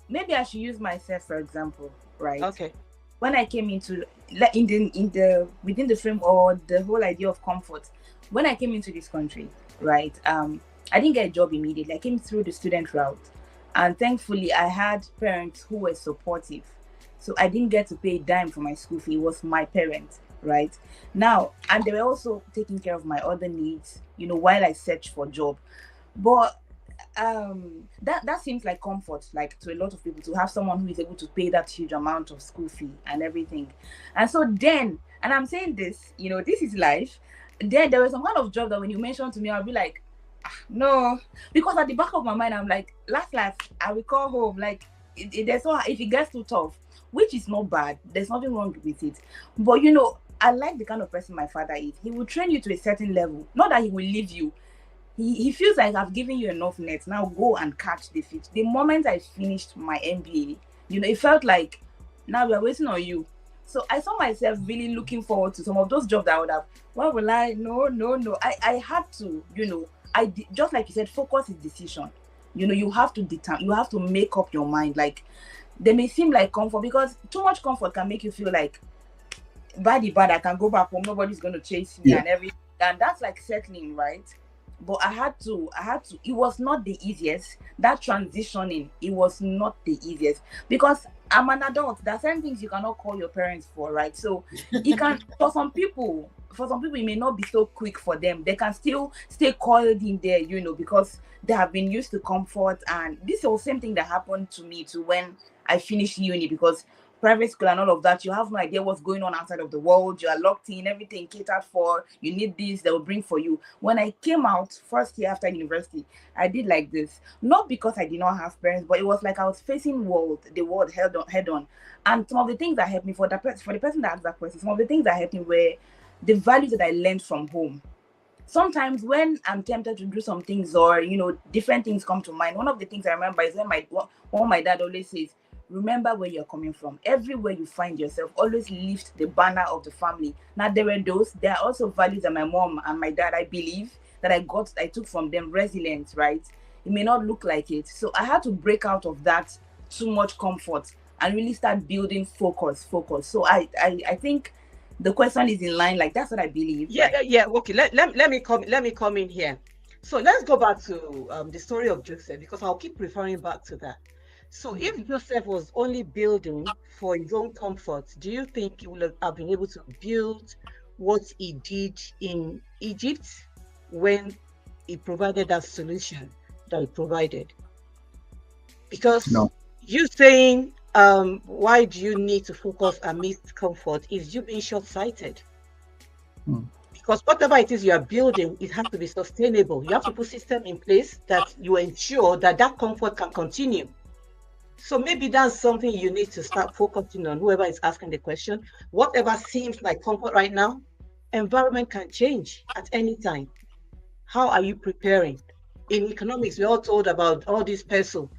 Maybe I should use myself for example, right? Okay. When I came into within the frame or the whole idea of comfort, when I came into this country, right? I didn't get a job immediately. I came through the student route, and thankfully, I had parents who were supportive. So I didn't get to pay a dime for my school fee. It was my parents, right? Now, and they were also taking care of my other needs, while I searched for a job. But that seems like comfort, like to a lot of people, to have someone who is able to pay that huge amount of school fee and everything. And so then, and I'm saying this, this is life. Then there was some kind of job that when you mentioned to me, I'll be like, no, because at the back of my mind, I'm like, last, I will call home. Like, if it gets too tough, which is not bad, there's nothing wrong with it. But I like the kind of person my father is. He will train you to a certain level, not that he will leave you. He feels like I've given you enough nets. Now go and catch the fish. The moment I finished my MBA, it felt like now we're waiting on you. So I saw myself really looking forward to some of those jobs that I would have. What will I? No. I had to, just like you said, focus is decision. You have to you have to make up your mind. Like, they may seem like comfort, because too much comfort can make you feel like bad, I can go back home, nobody's going to chase me and everything. And that's like settling, right? But I had to, it was not the easiest. That transitioning, it was not the easiest, because I'm an adult. There are certain things you cannot call your parents for, right? So it can, for some people, it may not be so quick for them. They can still stay coiled in there, because they have been used to comfort. And this is the same thing that happened to me too when I finished uni, because private school and all of that, you have no idea what's going on outside of the world. You are locked in, everything catered for. You need this, they will bring for you. When I came out first year after university, I did like this. Not because I did not have parents, but it was like I was facing the world head on. And some of the things that helped me, for the person that asked that question, some of the things that helped me were the values that I learned from home. Sometimes when I'm tempted to do some things, or different things come to mind, one of the things I remember is when my dad always says, remember where you're coming from. Everywhere you find yourself, always lift the banner of the family. Now, there are also values that my mom and my dad, I believe, that I took from them. Resilience, right? It may not look like it. So I had to break out of that too much comfort and really start building focus. So I think the question is in line. Like, that's what I believe. Yeah, right? yeah. Okay, let me come in here. So let's go back to the story of Joseph, because I'll keep referring back to that. So if Joseph was only building for his own comfort, do you think he would have been able to build what he did in Egypt when he provided that solution that he provided? Because No. you saying, why do you need to focus amidst comfort, is you being short-sighted. Because whatever it is you are building, it has to be sustainable. You have to put system in place that you ensure that that comfort can continue. So maybe that's something you need to start focusing on, whoever is asking the question. Whatever seems like comfort right now, environment can change at any time. How are you preparing? In economics, we're all told about all these peso.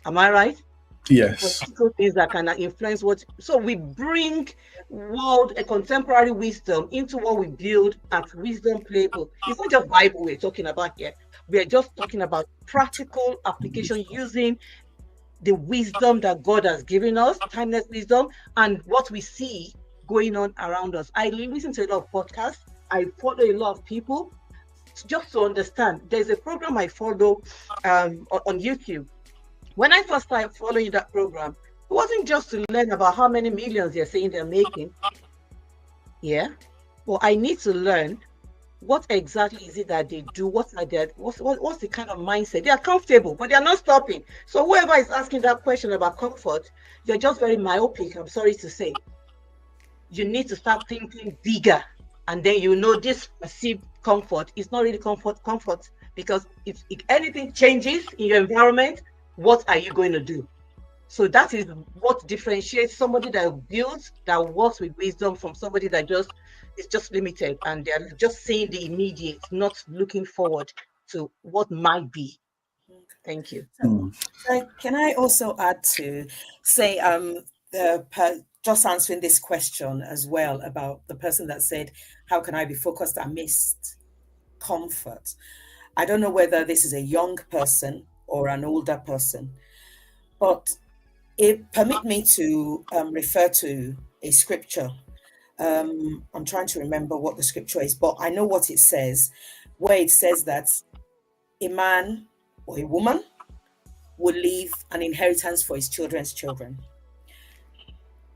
Am I right? Yes. Political things that can influence what. So we bring world a contemporary wisdom into what we build at Wisdom Playbook. It's not just Bible we're talking about here. We are just talking about practical application using the wisdom that God has given us, timeless wisdom, and what we see going on around us. I listen to a lot of podcasts. I follow a lot of people just to understand. There's a program I follow on YouTube. When I first started following that program, it wasn't just to learn about how many millions they're saying they're making. Yeah. Well, I need to learn what exactly is it that they do? What's the kind of mindset? They are comfortable, but they are not stopping. So whoever is asking that question about comfort, you're just very myopic, I'm sorry to say. You need to start thinking bigger, and then you know this perceived comfort is not really comfort, because if anything changes in your environment, what are you going to do? So that is what differentiates somebody that builds, that works with wisdom, from somebody that is just limited and they're just seeing the immediate, not looking forward to what might be. Thank you. Can I also add to say, just answering this question as well about the person that said, how can I be focused amidst comfort? I don't know whether this is a young person or an older person, but permit me to refer to a scripture. I'm trying to remember what the scripture is, but I know what it says, where it says that a man or a woman will leave an inheritance for his children's children.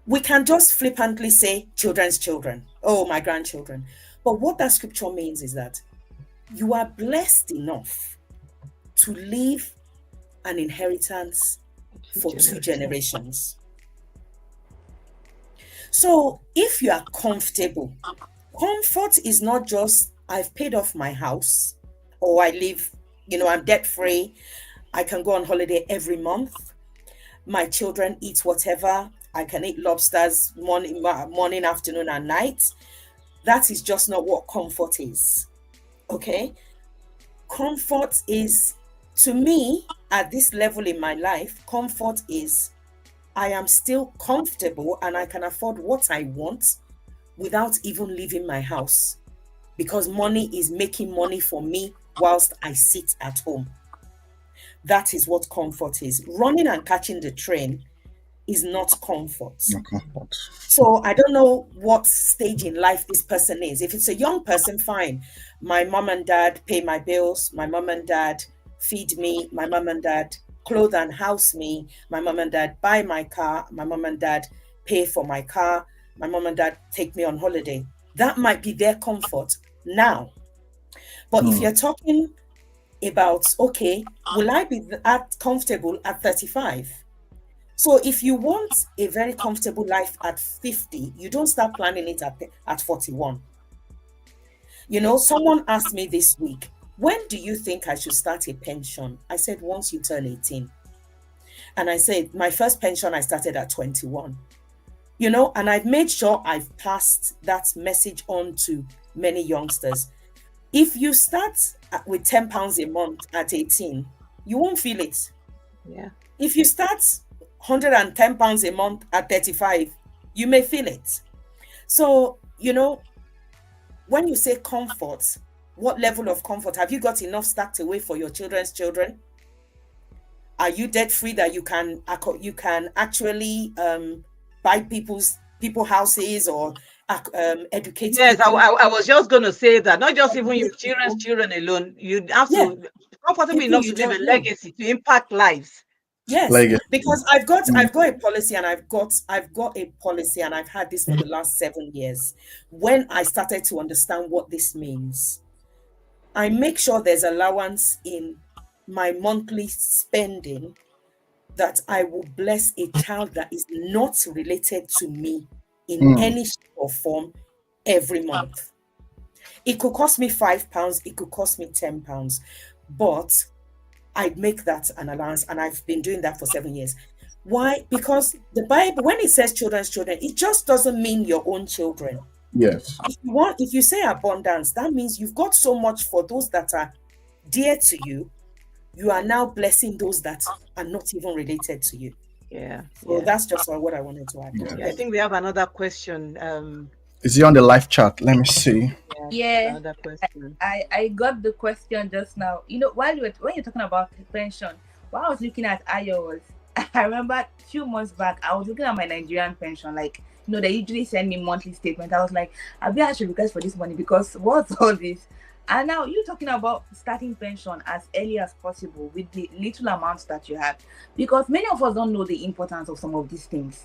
We can just flippantly say children's children, oh, my grandchildren. But what that scripture means is that you are blessed enough to leave an inheritance for 2 generations. So if you are comfortable, comfort is not just I've paid off my house, or I live, I'm debt free. I can go on holiday every month. My children eat whatever. I can eat lobsters morning, afternoon, and night. That is just not what comfort is. Okay? Comfort is, to me, at this level in my life, comfort is I am still comfortable and I can afford what I want without even leaving my house, because money is making money for me whilst I sit at home. That is what comfort is. Running and catching the train is not comfort. Not comfort. So I don't know what stage in life this person is. If it's a young person, fine. My mom and dad pay my bills. My mom and dad feed me. My mom and dad clothe and house me. My mom and dad buy my car. My mom and dad pay for my car. My mom and dad take me on holiday. That might be their comfort now. But if you're talking about, okay, will I be comfortable at 35? So if you want a very comfortable life at 50, you don't start planning it at 41. Someone asked me this week, when do you think I should start a pension? I said, once you turn 18. And I said, my first pension I started at 21. And I've made sure I've passed that message on to many youngsters. If you start with £10 a month at 18, you won't feel it. Yeah. If you start £110 a month at 35, you may feel it. So, when you say comfort, what level of comfort? Have you got enough stacked away for your children's children? Are you debt free that you can actually buy people houses or educate? Yes, I was just going to say that. Not just even your children's children alone. You have to be comfortable enough to leave a legacy, to impact lives. Yes, because I've got a policy, and I've got a policy, and I've had this for the last 7 years. When I started to understand what this means, I make sure there's allowance in my monthly spending that I will bless a child that is not related to me in any shape or form every month. It could cost me £5, it could cost me £10, but I'd make that an allowance, and I've been doing that for 7 years. Why? Because the Bible, when it says children's children, it just doesn't mean your own children. Yes. If you say abundance, that means you've got so much for those that are dear to you. You are now blessing those that are not even related to you. Yeah. So yeah. that's just what I wanted to add. Yeah. I think we have another question. Is he on the live chat? Let me see. Yeah. Another question. I got the question just now. You know, when you're talking about pension, while I was looking at Ayo, I remember a few months back, I was looking at my Nigerian pension. Like, you know, they usually send me monthly statement. I was like, I should request for this money because what's all this? And now you're talking about starting pension as early as possible with the little amounts that you have, because many of us don't know the importance of some of these things.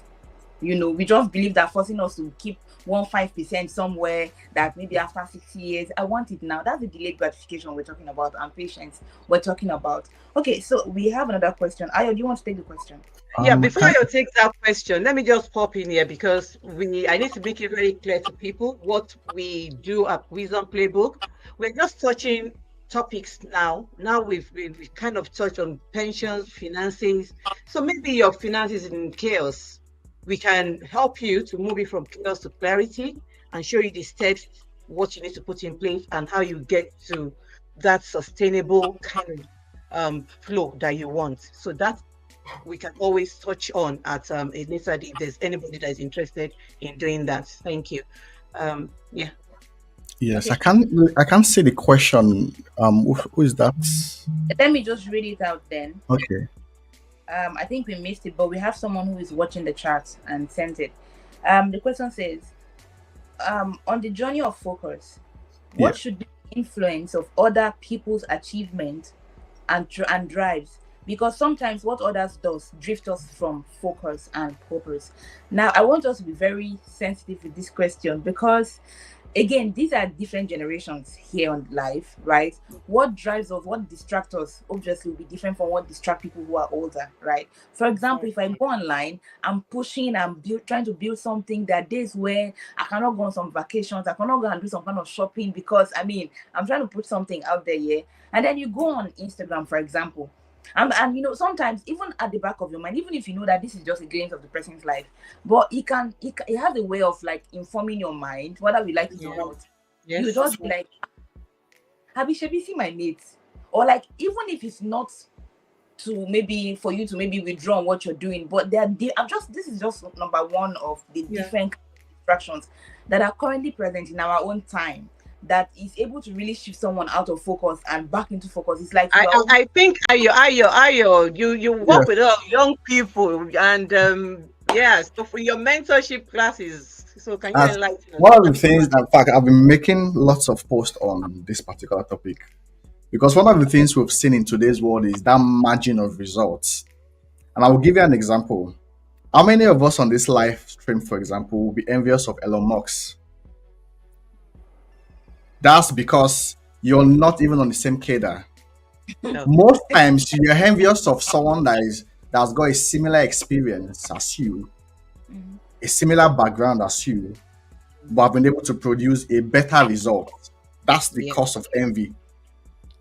You know, we just believe that forcing us to keep 5% somewhere, that maybe after 60 years, I want it now. That's the delayed gratification we're talking about, and patience we're talking about. Okay, so we have another question. Ayo, do you want to take the question? Yeah, before I take that question, let me just pop in here because I need to make it very clear to people what we do at Wisdom Playbook. We're just touching topics now. Now we've kind of touched on pensions, finances. So maybe your finances is in chaos. We can help you to move it from chaos to clarity and show you the steps, what you need to put in place, and how you get to that sustainable kind of flow that you want. So that we can always touch on at Inisa if there's anybody that is interested in doing that. Thank you. Yeah. Yes, I can't see the question. Who is that? Let me just read it out then. Okay. I think we missed it, but we have someone who is watching the chat and sent it. The question says, on the journey of focus, what should be the influence of other people's achievement and drives? Because sometimes what others does drift us from focus and purpose. Now, I want us to be very sensitive with this question because, again, these are different generations here on life, right? What drives us, what distracts us, obviously will be different from what distracts people who are older, right? For example, if I go online, I'm pushing, trying to build something. There are days where I cannot go on some vacations, I cannot go and do some kind of shopping because, I'm trying to put something out there, yeah? And then you go on Instagram, for example, and you know, sometimes even at the back of your mind, even if you know that this is just a glimpse of the person's life, but it has a way of like informing your mind, whether we like it or not. Yes. You just be like, have you seen my mates? Or like, even if it's not to maybe for you to maybe withdraw on what you're doing, but this is just number one of the different distractions that are currently present in our own time, that is able to really shift someone out of focus and back into focus. It's like I think Ayo, you work with young people and so for your mentorship classes. So can you enlighten us? One of the things, in fact, I've been making lots of posts on this particular topic because one of the things we've seen in today's world is that margin of results. And I will give you an example. How many of us on this live stream, for example, will be envious of Elon Musk? That's because you're not even on the same cadre. No. Most times you're envious of someone that's got a similar experience as you, a similar background as you, but have been able to produce a better result. That's the cause of envy.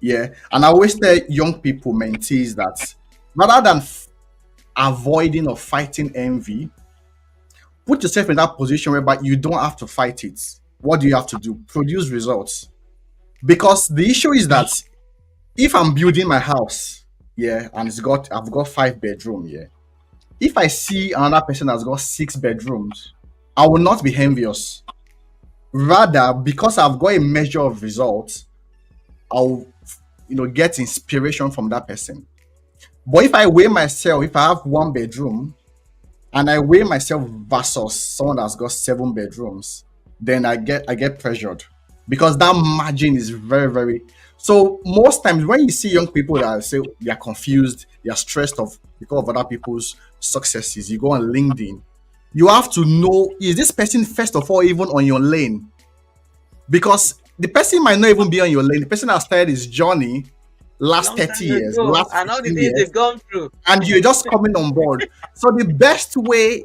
Yeah. And I always tell young people, mentees, that rather than avoiding or fighting envy, put yourself in that position whereby you don't have to fight it. What do you have to do? Produce results. Because the issue is that if I'm building my house, and I've got 5 bedrooms, if I see another person that's got 6 bedrooms, I will not be envious. Rather, because I've got a measure of results, I'll get inspiration from that person. But if I weigh myself, if I have 1 bedroom and I weigh myself versus someone that's got 7 bedrooms, then I get pressured because that margin is very, very. So most times when you see young people that say they are confused, they are stressed because of other people's successes, you go on LinkedIn, you have to know, is this person first of all even on your lane? Because the person might not even be on your lane. The person has started his journey last 30 years, last and all the things they've gone through, and you're just coming on board. So the best way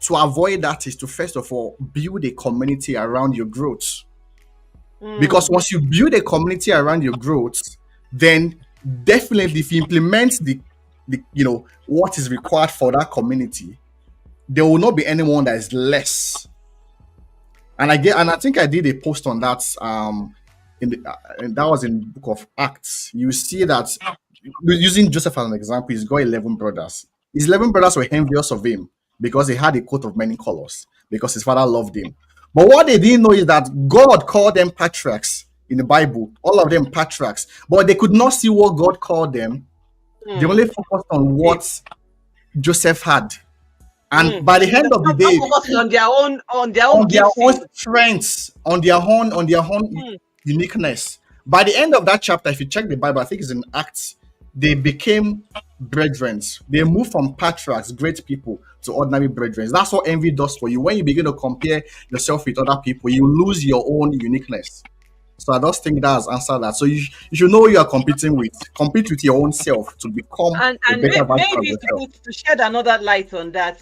to avoid that is to first of all build a community around your growth. Because once you build a community around your growth, then definitely if you implement the what is required for that community, there will not be anyone that is less. And I think I did a post on that and that was in the book of Acts. You see that using Joseph as an example, he's got 11 brothers. His 11 brothers were envious of him because he had a coat of many colors, because his father loved him. But what they didn't know is that God called them patriarchs in the Bible, all of them patriarchs, but they could not see what God called them. They only focused on what Joseph had. And by the end of the day, on their own on their own strengths, on their own uniqueness. By the end of that chapter, if you check the Bible, I think it's in Acts, they became brethren. They moved from patriarchs, great people, to ordinary brethren. That's what envy does for you. When you begin to compare yourself with other people, you lose your own uniqueness. So I just think that has answered that. So you should know who you are competing with. Compete with your own self to become a better version of yourself. To shed another light on that,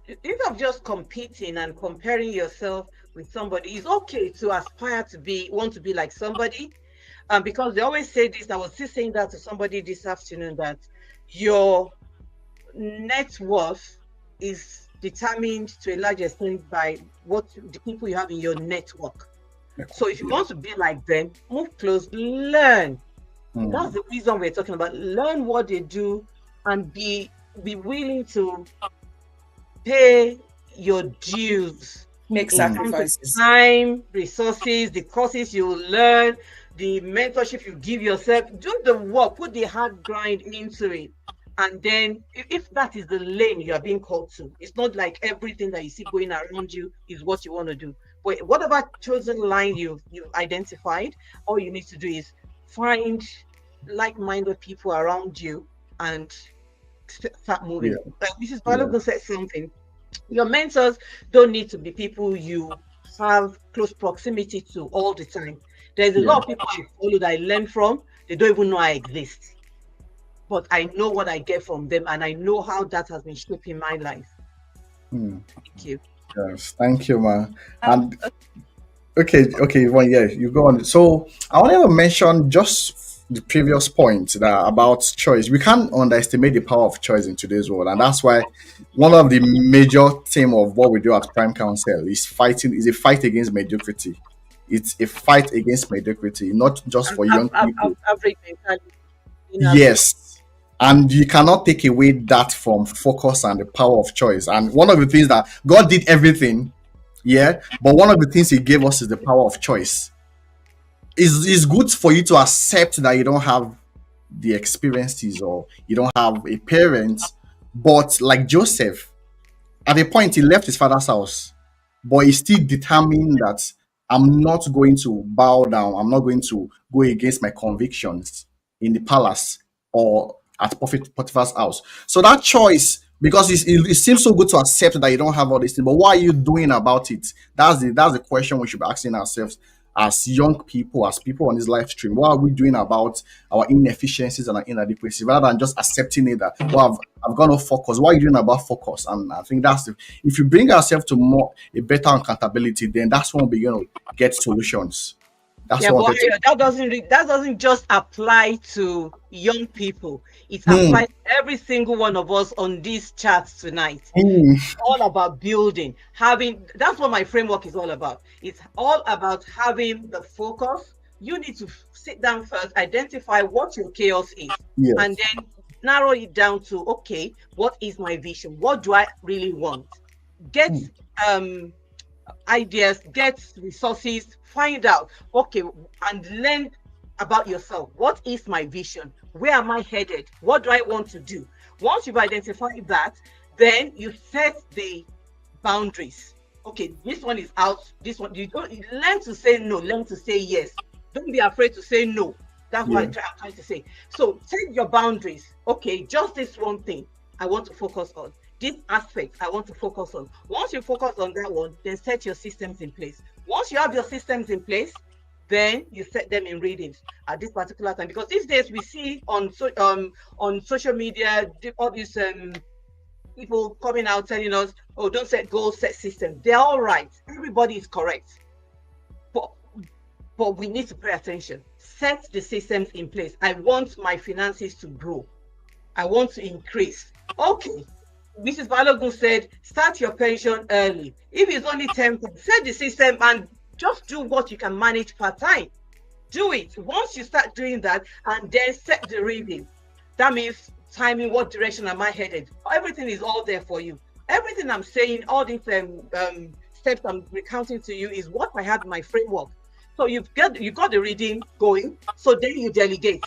instead of just competing and comparing yourself with somebody, it's okay to aspire to want to be like somebody. Because they always say this. I was just saying that to somebody this afternoon, that your net worth is determined to a large extent by what the people you have in your network. So if you want to be like them, move close, learn. That's the reason we're talking about. Learn what they do and be willing to pay your dues. Make sacrifices. Time, resources, the courses you learn, the mentorship you give yourself. Do the work, put the hard grind into it. And then if that is the lane you are being called to, it's not like everything that you see going around you is what you want to do. But whatever chosen line you've identified, all you need to do is find like-minded people around you and start moving. Mrs. Balogun said something. Your mentors don't need to be people you have close proximity to all the time. There's a lot of people I follow that I learn from. They don't even know I exist. But I know what I get from them, and I know how that has been shaping my life. Thank you. Yes, thank you, man. And okay, well, yeah, you go on. So I want to mention just the previous point that about choice. We can't underestimate the power of choice in today's world, and that's why one of the major theme of what we do at Prime Council is a fight against mediocrity. It's a fight against mediocrity, not just for young people. Yes. And you cannot take away that from focus and the power of choice. And one of the things that God did everything, but one of the things He gave us is the power of choice. It's good for you to accept that you don't have the experiences or you don't have a parent, but like Joseph, at a point he left his father's house, but he still determined that I'm not going to bow down. I'm not going to go against my convictions in the palace or at Potiphar's house. So that choice, because it seems so good to accept that you don't have all these things, but what are you doing about it? That's the question we should be asking ourselves as young people, as people on this live stream. What are we doing about our inefficiencies and our inadequacies, rather than just accepting it that, well, I've got no focus. What are you doing about focus? And I think if you bring ourselves to a better accountability, then that's when we begin to get solutions. That doesn't just apply to young people. It applies to every single one of us on these chats tonight. It's all about building, that's what my framework is all about. It's all about having the focus. You need to sit down first, identify what your chaos is, and then narrow it down to, okay, what is my vision? What do I really want? Get ideas, get resources, find out, okay, and learn about yourself. What is my vision? Where am I headed? What do I want to do? Once you've identified that, then you set the boundaries. Okay, this one is out. This one, you learn to say no, learn to say yes. Don't be afraid to say no. That's what I'm trying to say. So set your boundaries. Okay, just this one thing I want to focus on. This aspect I want to focus on. Once you focus on that one, then set your systems in place. Once you have your systems in place, then you set them in readings at this particular time. Because these days we see on social media all these people coming out telling us, oh, don't set goals, set systems. They're all right. Everybody is correct. but we need to pay attention. Set the systems in place. I want my finances to grow. I want to increase. Okay. Mrs. Balogun said, start your pension early. If it's only 10, set the system and just do what you can manage part-time. Do it. Once you start doing that, and then set the reading. That means timing, what direction am I headed? Everything is all there for you. Everything I'm saying, all these steps I'm recounting to you is what I have in my framework. So you've got the reading going, so then you delegate,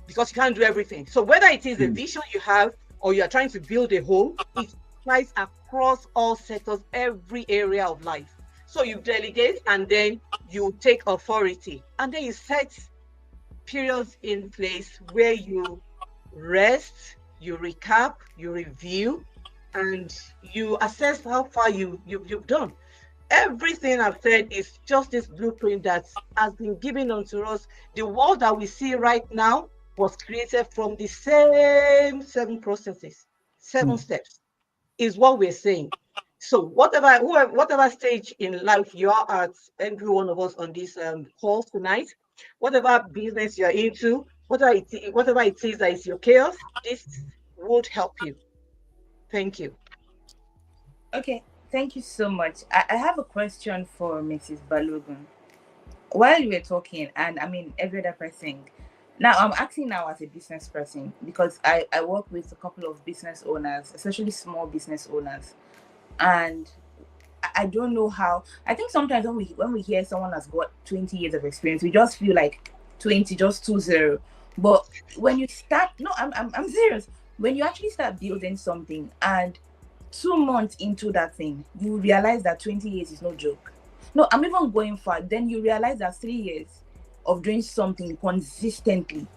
because you can't do everything. So whether it is a vision you have or you are trying to build a home, it applies across all sectors, every area of life. So you delegate, and then you take authority, and then you set periods in place where you rest, you recap, you review, and you assess how far you've done. Everything I've said is just this blueprint that has been given unto us. The world that we see right now was created from the same 7 processes, 7 steps, is what we're saying. So whatever stage in life you are at, every one of us on this call tonight, whatever business you're into, whatever it is that is your chaos, this would help you. Thank you. Okay, thank you so much. I have a question for Mrs. Balogun. While you were talking, and I mean every other person, now I'm asking now as a business person, because I work with a couple of business owners, especially small business owners, and I don't know how. I think sometimes when we hear someone has got 20 years of experience, we just feel like 20, just 20. But when you start, no, I'm serious. When you actually start building something, and 2 months into that thing, you realize that 20 years is no joke. No, I'm even going far. Then you realize that 3 years of doing something consistently,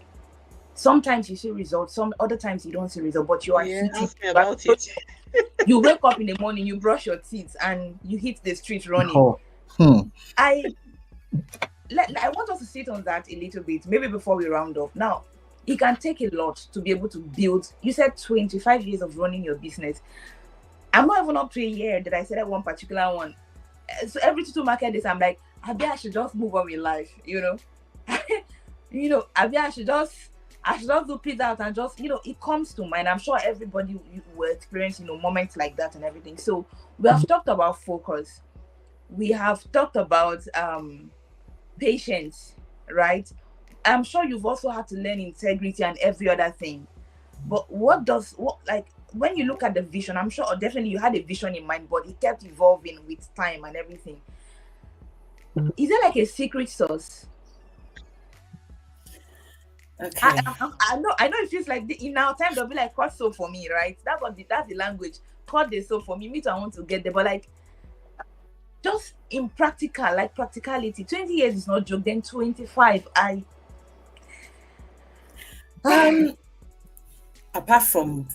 sometimes you see results, some other times you don't see results, but you are hitting about it. You wake up in the morning, you brush your teeth, and you hit the street running. I want us to sit on that a little bit, maybe before we round off. Now, it can take a lot to be able to build. You said 25 years of running your business. I'm not even up to a year that I said one particular one. So every 2 market days, I'm like, maybe I should just move on with life, you know. Maybe I should just do peace out and just, it comes to mind. I'm sure everybody will experience, moments like that and everything. So we have talked about focus. We have talked about patience, right? I'm sure you've also had to learn integrity and every other thing. But when you look at the vision, I'm sure definitely you had a vision in mind, but it kept evolving with time and everything. Is there like a secret sauce? Okay. I know it feels like in our time they'll be like, cut so for me, right? That's the language. Cut the so for me. Me too, I want to get there. But like, just in practicality, 20 years is not joke. Then 25, apart from,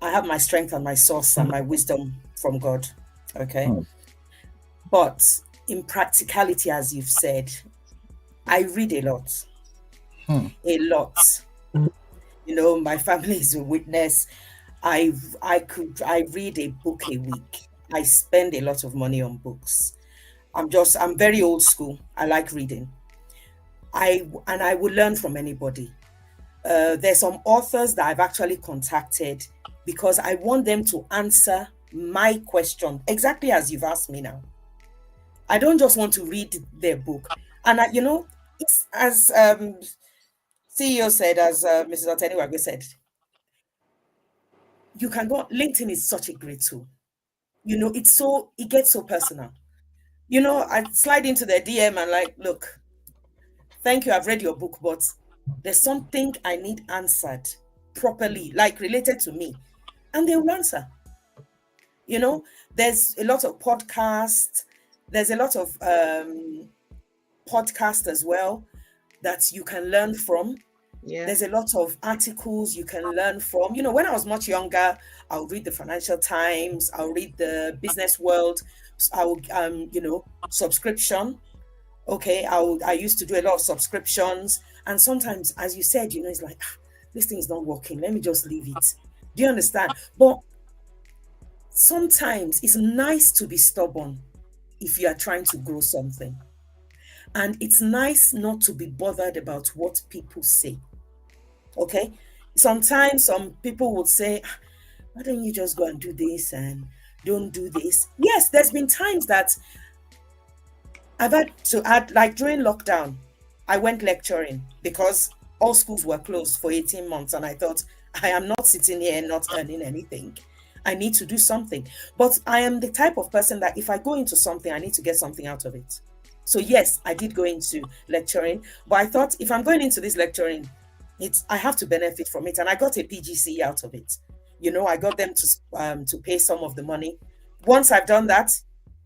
I have my strength and my source and my wisdom from God. Okay. But in practicality, as you've said, I read a lot. A lot. My family is a witness. I read a book a week. I spend a lot of money on books. I'm very old school. I like reading. I will learn from anybody. There's some authors that I've actually contacted because I want them to answer my question exactly as you've asked me now. I don't just want to read their book. And it's as CEO said, as Mrs. Oteniwagwe said, you can go. LinkedIn is such a great tool. It gets so personal. I slide into their DM and like, look, thank you, I've read your book, but there's something I need answered properly, like related to me, and they will answer. There's a lot of podcasts. There's a lot of podcasts as well that you can learn from. Yeah. There's a lot of articles you can learn from. When I was much younger, I'll read the Financial Times, I'll read the Business World, I'll subscription. Okay, I used to do a lot of subscriptions, and sometimes, as you said, it's like, this thing is not working, let me just leave it. Do you understand? But sometimes it's nice to be stubborn if you are trying to grow something. And it's nice not to be bothered about what people say. Okay? Sometimes some people would say, why don't you just go and do this and don't do this? Yes, there's been times that I've had to add, like during lockdown, I went lecturing because all schools were closed for 18 months. And I thought, I am not sitting here and not earning anything. I need to do something. But I am the type of person that if I go into something, I need to get something out of it. So yes, I did go into lecturing, but I thought if I'm going into this lecturing, I have to benefit from it. And I got a PGC out of it. You know, I got them to pay some of the money. Once I've done that,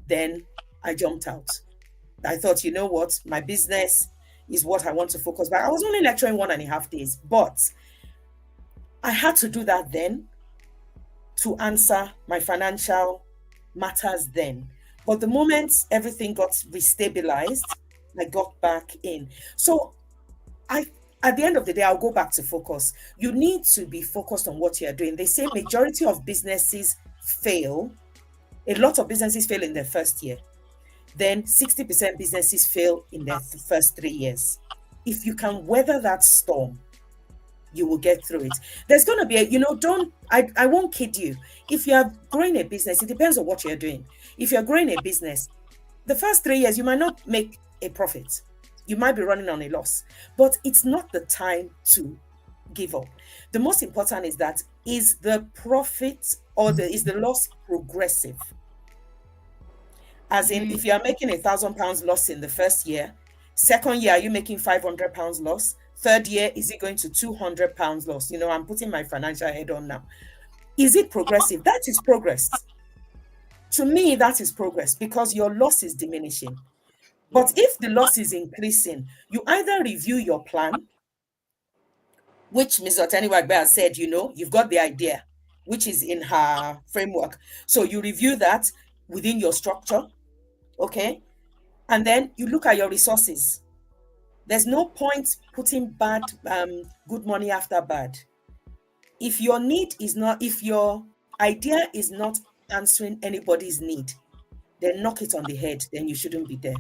then I jumped out. I thought, you know what, my business is what I want to focus. But I was only lecturing 1.5 days, but I had to do that then to answer my financial matters then. But the moment everything got restabilized, I got back in. So at the end of the day, I'll go back to focus. You need to be focused on what you're doing. They say majority of businesses fail. A lot of businesses fail in their first year. Then 60% businesses fail in their first 3 years. If you can weather that storm, you will get through it. There's going to be I won't kid you. If you are growing a business, it depends on what you're doing. If you're growing a business, the first 3 years, you might not make a profit. You might be running on a loss, but it's not the time to give up. The most important is that, is the profit or is the loss progressive? As in, if you are making £1,000 loss in the first year, second year, are you making £500 loss? Third year, is it going to £200 loss? You know, I'm putting my financial head on now. Is it progressive? That is progress. To me, that is progress because your loss is diminishing. But if the loss is increasing, you either review your plan, which Ms. Oteniwagbe has said, you know, you've got the idea, which is in her framework. So you review that within your structure, okay? And then you look at your resources. There's no point putting good money after bad. If your idea is not answering anybody's need, then knock it on the head, then you shouldn't be there.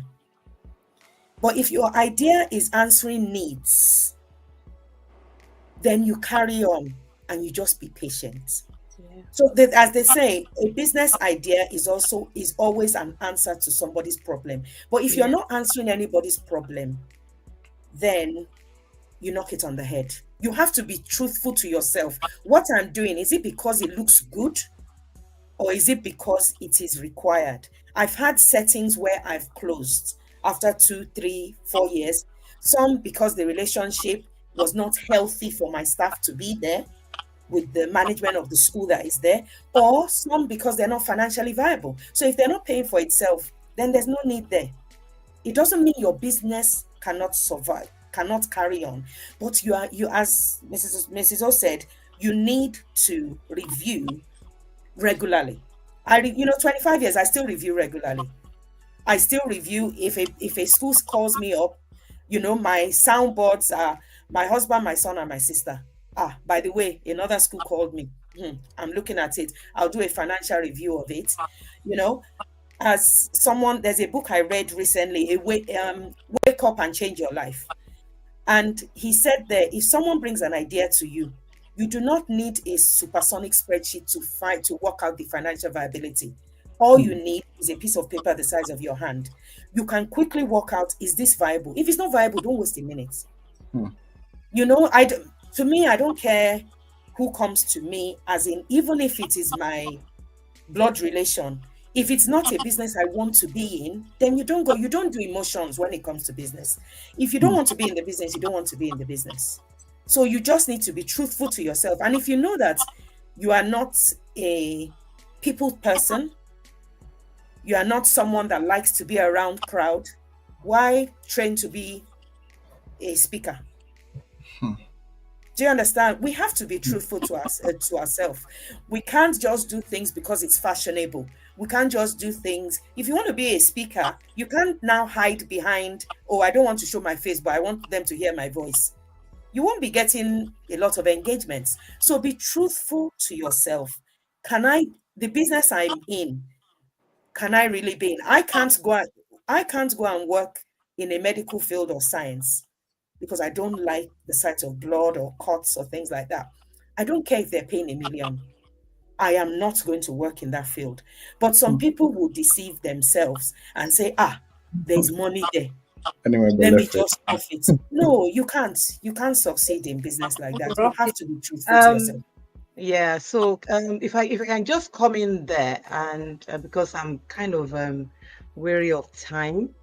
But if your idea is answering needs, then you carry on and you just be patient. Yeah. So as they say, a business idea is always an answer to somebody's problem. But if you're not answering anybody's problem, then you knock it on the head. You have to be truthful to yourself. What I'm doing, is it because it looks good? Or is it because it is required? I've had settings where I've closed after 2, 3, 4 years. Some because the relationship was not healthy for my staff to be there with the management of the school that is there, or some because they're not financially viable. So if they're not paying for itself, then there's no need there. It doesn't mean your business cannot survive, cannot carry on. But you as Mrs. O said, you need to review regularly. 25 years, I still review regularly. I still review if a school calls me up, my soundboards are my husband, my son, and my sister. By the way, another school called me. I'm looking at it. I'll do a financial review of it. As someone, there's a book I read recently, Wake Up and Change Your Life. And he said there, if someone brings an idea to you, you do not need a supersonic spreadsheet to work out the financial viability. All you need is a piece of paper the size of your hand. You can quickly work out, is this viable? If it's not viable, don't waste a minute. To me, I don't care who comes to me, as in, even if it is my blood relation, if it's not a business I want to be in, then you don't go. You don't do emotions when it comes to business. If you don't want to be in the business, you don't want to be in the business. So you just need to be truthful to yourself. And if you know that you are not a people person, you are not someone that likes to be around crowd, why train to be a speaker? Do you understand? We have to be truthful to ourselves. We can't just do things because it's fashionable. We can't just do things. If you want to be a speaker, you can't now hide behind, I don't want to show my face, but I want them to hear my voice. You won't be getting a lot of engagements. So be truthful to yourself. The business I'm in, can I really be in? I can't go and work in a medical field or science, because I don't like the sight of blood or cuts or things like that. I don't care if they're paying $1 million. I am not going to work in that field. But some people will deceive themselves and say, there's money there. Anyway, Let me just profit. No, you can't. You can't succeed in business like that. You have to be truthful to yourself. Yeah, so if I can just come in there, and because I'm kind of weary of time,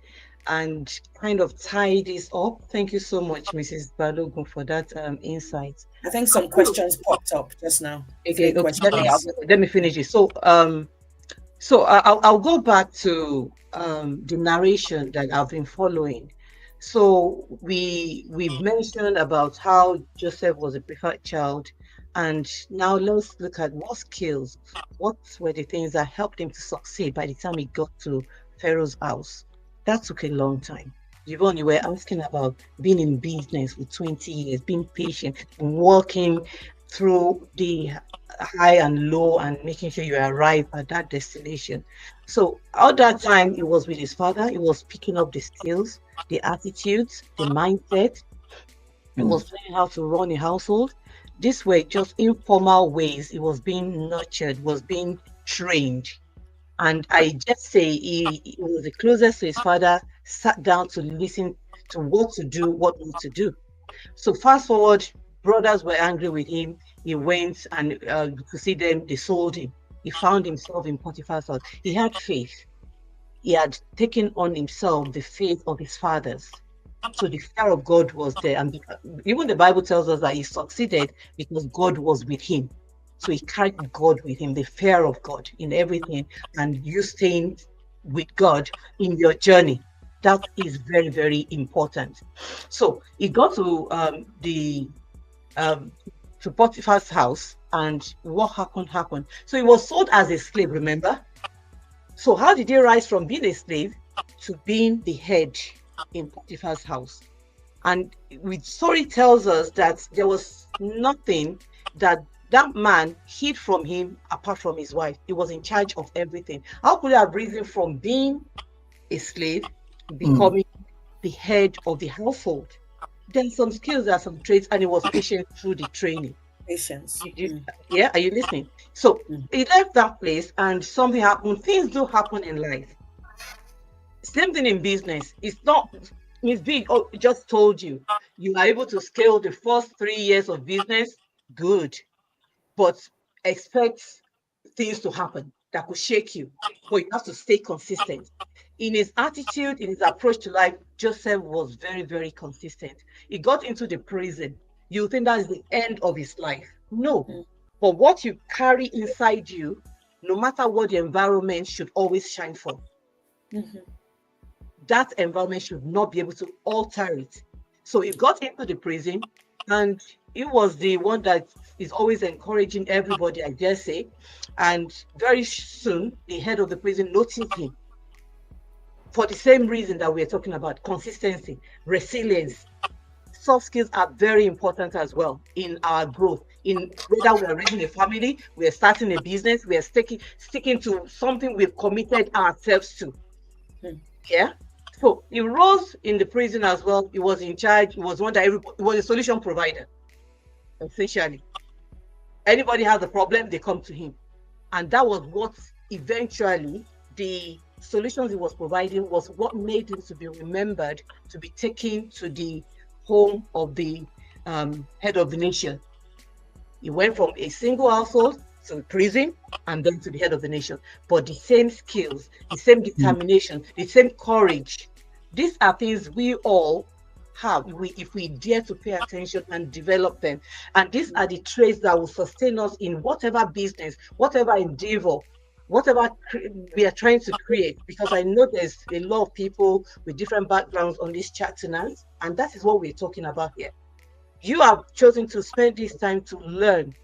and kind of tie this up. Thank you so much, Mrs. Balogun, for that insight. I think some questions popped up just now. Okay, let me finish it. So I'll go back to the narration that I've been following. So we've mentioned about how Joseph was a preferred child, and now let's look at what skills, what were the things that helped him to succeed by the time he got to Pharaoh's house. That took a long time. Yvonne, you were asking about being in business for 20 years, being patient, working through the high and low and making sure you arrive at that destination. So all that time, it was with his father. He was picking up the skills, the attitudes, the mindset. He was learning how to run a household. These were just informal ways. It was being nurtured, was being trained. And I just say he was the closest to his father, sat down to listen to what to do, what not to do. So fast forward, brothers were angry with him. He went and to see them, they sold him. He found himself in Potiphar's house. He had faith. He had taken on himself the faith of his fathers. So the fear of God was there. And even the Bible tells us that he succeeded because God was with him. So he carried God with him, the fear of God in everything, and you staying with God in your journey. That is very, very important. So he got to to Potiphar's house, and what happened? So he was sold as a slave, remember? So how did he rise from being a slave to being the head in Potiphar's house? And the story tells us that there was nothing that man hid from him apart from his wife. He was in charge of everything. How could he have risen from being a slave to becoming the head of the household? Then some skills, there are some traits, and he was patient through the training. Patience. Yeah, are you listening? So he left that place and something happened. Things do happen in life. Same thing in business. It's not Miss B just told you are able to scale the first 3 years of business. Good. But expect things to happen that could shake you. But you have to stay consistent. In his attitude, in his approach to life, Joseph was very, very consistent. He got into the prison. You think that is the end of his life. No. But what you carry inside you, no matter what the environment, should always shine for. That environment should not be able to alter it. So he got into the prison, and he was the one that is always encouraging everybody, I dare say. And very soon, the head of the prison noticed him. For the same reason that we're talking about, consistency, resilience. Soft skills are very important as well in our growth. In whether we're raising a family, we're starting a business, we're sticking to something we've committed ourselves to. Yeah. So he rose in the prison as well. He was in charge. He was one that he was a solution provider. Essentially, anybody has a problem, they come to him. And that was what eventually the solutions he was providing was what made him to be remembered, to be taken to the home of the head of the nation. He went from a single household to prison and then to the head of the nation. But the same skills, the same determination, the same courage. These are things we all have if we dare to pay attention and develop them. And these are the traits that will sustain us in whatever business, whatever endeavor, whatever we are trying to create. Because I know there's a lot of people with different backgrounds on this chat tonight, and that is what we're talking about here. You have chosen to spend this time to learn,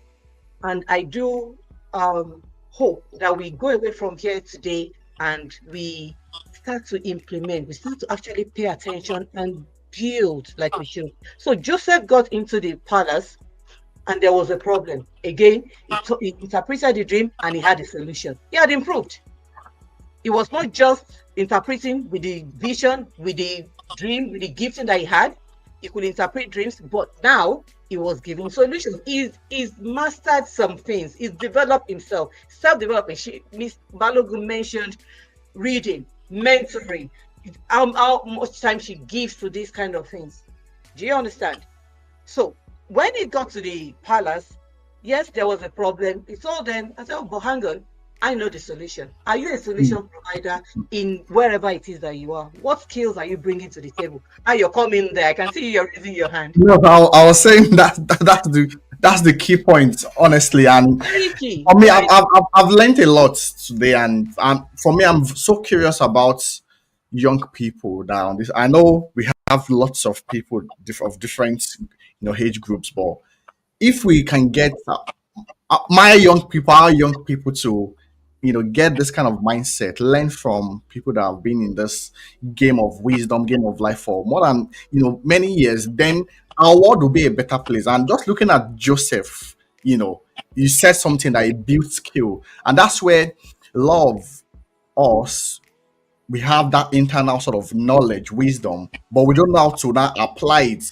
and I do hope that we go away from here today and we start to implement, we start to actually pay attention and build like we should. So Joseph got into the palace and there was a problem. Again, he interpreted the dream and he had a solution. He had improved. It was not just interpreting with the vision, with the dream, with the gifting that he had. He could interpret dreams, but now he was giving solutions. He's mastered some things. He's developed himself, self-development. Miss Balogun mentioned reading, mentoring, how much time she gives to these kind of things. Do you understand? So when it got to the palace, yes, there was a problem. He told them, I said, oh, but hang on, I know the solution. Are you a solution provider in wherever it is that you are? What skills are you bringing to the table? Are you coming there? I can see you're raising your hand. No, I was saying that's the key point, honestly. And Very key. for me, I've learned a lot today, and for me, I'm so curious about young people that are on this. I know we have lots of people of different age groups, but if we can get our young people to get this kind of mindset, learn from people that have been in this game of wisdom, game of life for more than many years, then our world will be a better place. And just looking at Joseph, you said something that he built skill, and that's where love us. We have that internal sort of knowledge, wisdom, but we don't know how to now apply it.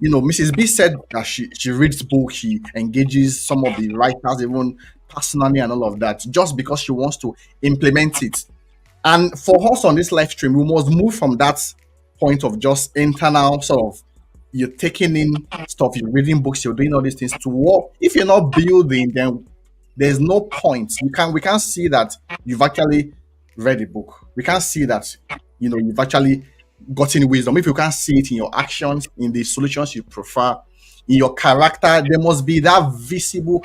Mrs. B said that she reads books, she engages some of the writers, even personally, and all of that, just because she wants to implement it. And for us on this live stream, we must move from that point of just internal sort of you're taking in stuff, you're reading books, you're doing all these things to work. If you're not building, then there's no point. We can't see that you've actually read a book. We can't see that you've actually gotten wisdom. If you can't see it in your actions, in the solutions you prefer, in your character, there must be that visible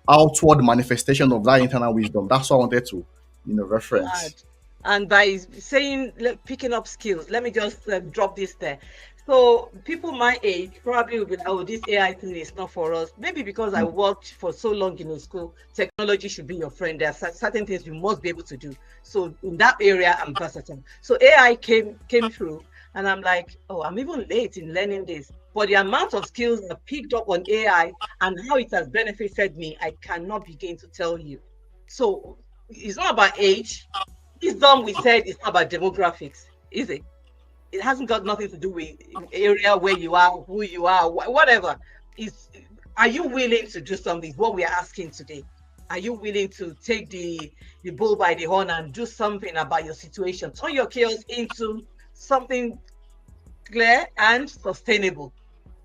outward manifestation of that internal wisdom. That's what I wanted to reference. And by saying picking up skills, let me just drop this there. So people my age probably will be like, oh, this AI thing is not for us. Maybe because I worked for so long in a school, technology should be your friend. There are certain things you must be able to do. So in that area, I'm versatile. So AI came through, and I'm like, oh, I'm even late in learning this. But the amount of skills I picked up on AI and how it has benefited me, I cannot begin to tell you. So it's not about age. Wisdom, we said, it's not about demographics, is it? It hasn't got nothing to do with area where you are, who you are, whatever. Are you willing to do something? What we are asking today. Are you willing to take the bull by the horn and do something about your situation? Turn your chaos into something clear and sustainable.